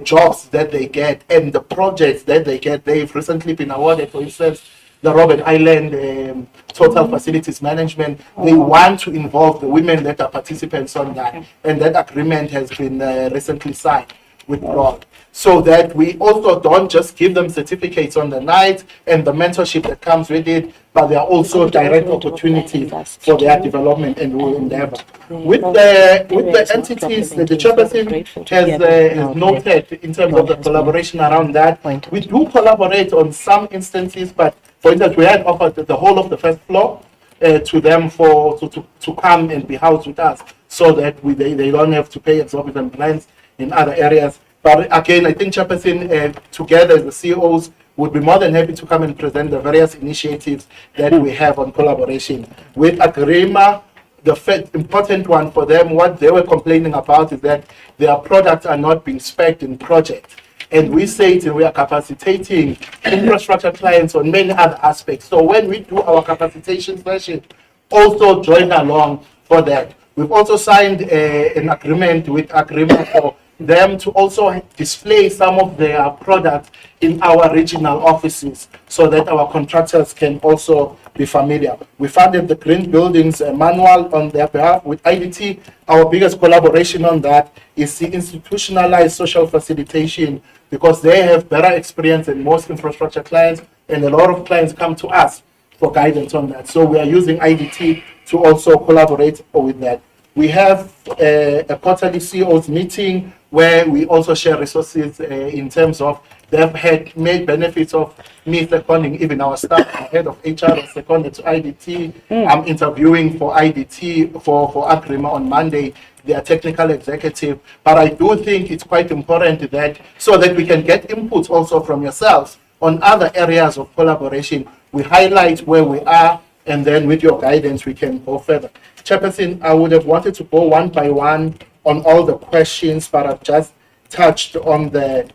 C: jobs that they get and the projects that they get, they've recently been awarded, for instance, the Robert Island Total Facilities Management. They want to involve the women that are participants on that, and that agreement has been recently signed with Prol, so that we also don't just give them certificates on the night and the mentorship that comes with it, but there are also direct opportunities for their development and will endeavor. With the entities that the Chairperson has noted in terms of the collaboration around that, we do collaborate on some instances, but for instance, we had offered the whole of the first floor to them to come and be housed with us, so that they don't have to pay exorbitant rents in other areas. But again, I think Chairperson, together as the CEOs, would be more than happy to come and present the various initiatives that we have on collaboration. With Agrima, the important one for them, what they were complaining about is that their products are not being spec'd in projects. And we say it, we are capacitating infrastructure clients on many other aspects. So when we do our capacitation session, also join along for that. We've also signed an agreement with Agrima for them to also display some of their products in our regional offices, so that our contractors can also be familiar. We funded the Green Buildings Manual on their behalf with IDT. Our biggest collaboration on that is the institutionalized social facilitation, because they have better experience than most infrastructure clients, and a lot of clients come to us for guidance on that. So we are using IDT to also collaborate with that. We have a quarterly CEOs meeting where we also share resources in terms of they've made benefits of me seconding even our staff. The head of HR is seconded to IDT. I'm interviewing for IDT for Agrima on Monday, their technical executive. But I do think it's quite important that, so that we can get inputs also from yourselves on other areas of collaboration, we highlight where we are, and then with your guidance, we can go further. Chairperson, I would have wanted to go one by one on all the questions, but I've just touched on the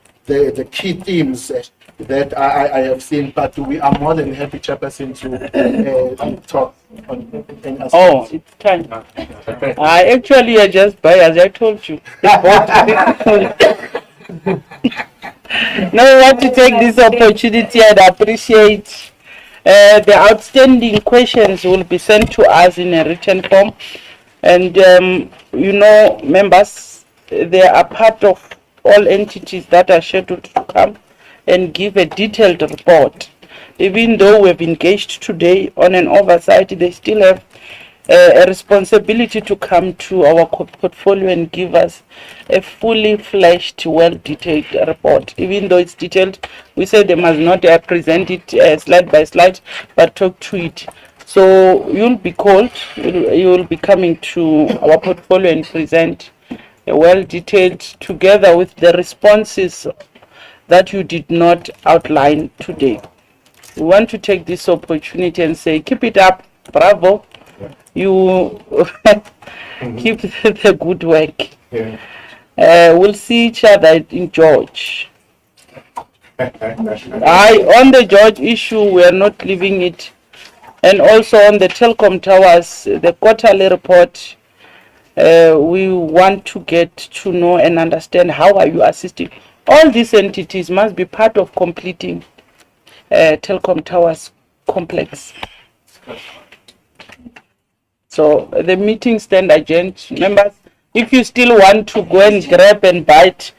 C: key themes that I have seen. But we are more than happy, Chairperson, to talk on any aspects.
J: Oh, it's time. I actually are just biased, I told you. Now I want to take this opportunity and appreciate the outstanding questions will be sent to us in a written form. And, you know, members, they are part of all entities that are scheduled to come and give a detailed report. Even though we've engaged today on an oversight, they still have a responsibility to come to our portfolio and give us a fully fleshed, well-detailed report. Even though it's detailed, we say they must not present it slide by slide, but talk to it. So you'll be called, you will be coming to our portfolio and present a well-detailed, together with the responses that you did not outline today. we want to take this opportunity and say, keep it up, bravo. You keep the good work.
G: Yeah.
J: We'll see each other in George. On the George issue, we are not leaving it. And also on the telecom towers, the quarterly report, we want to get to know and understand how are you assisting. All these entities must be part of completing telecom towers complex. So the meeting stand adjourned. Members, if you still want to go and grab and bite,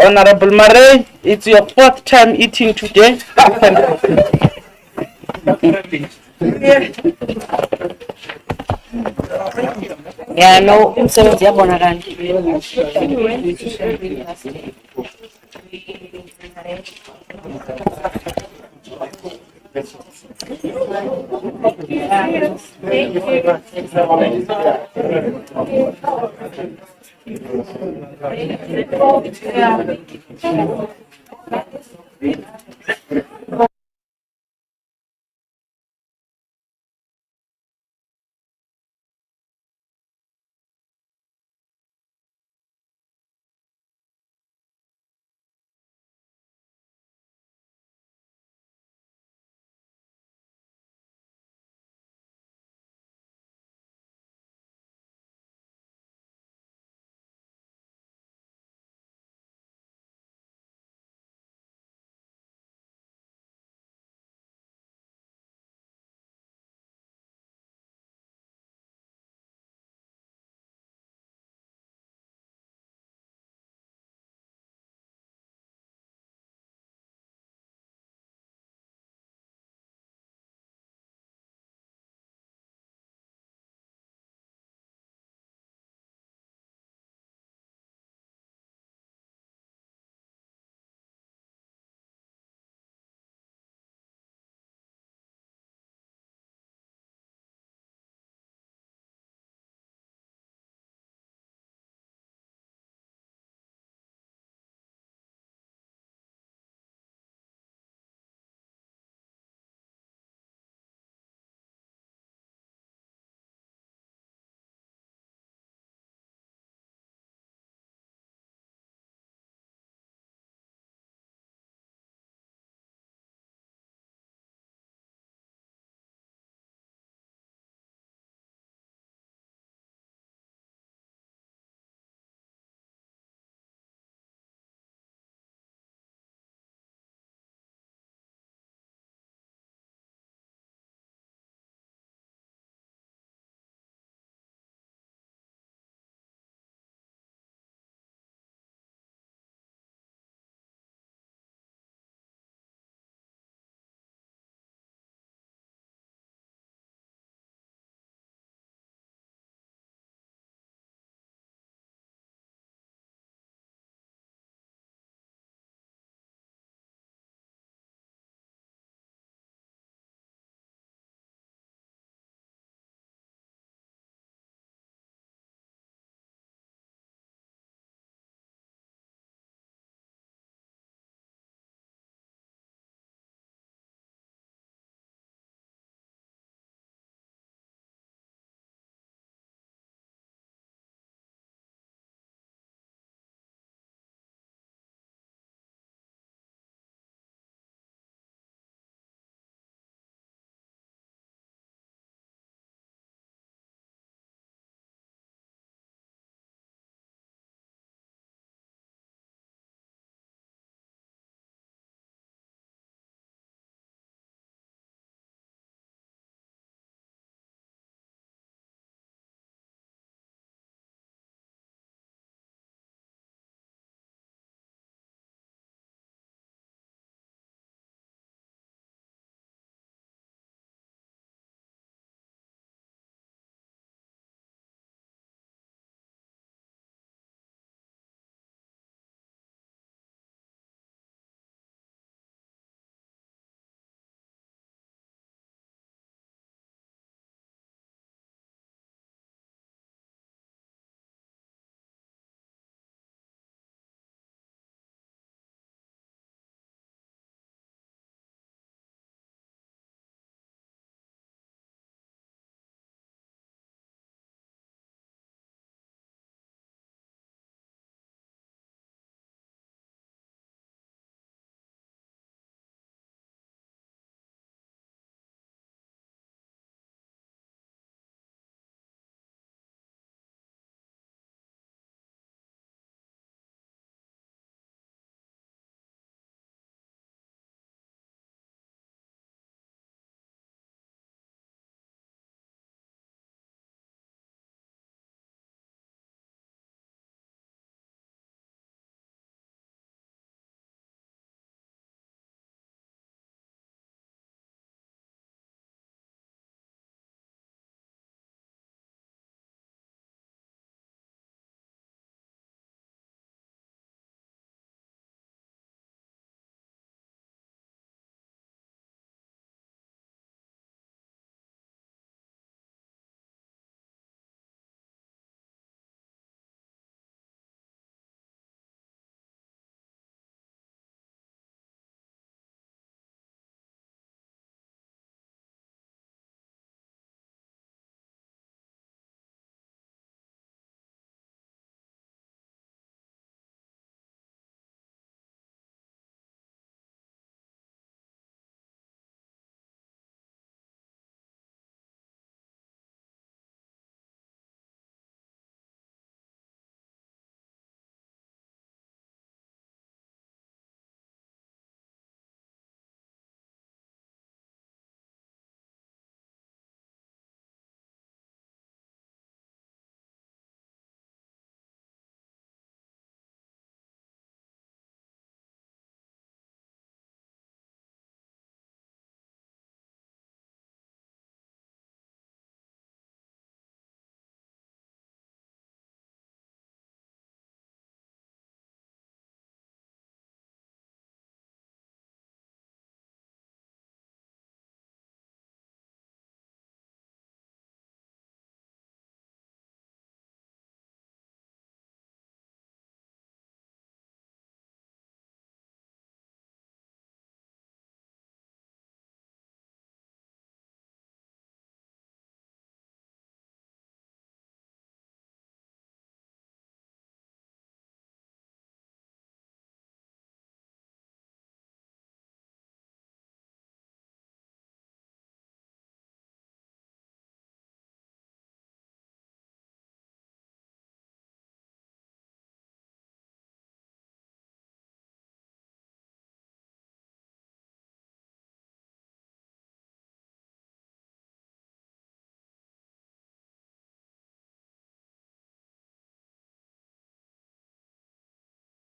J: Honorable Murray, it's your 4th time eating today.
D: Yeah, no, umsebenzi yabonakala.
C: Thank you.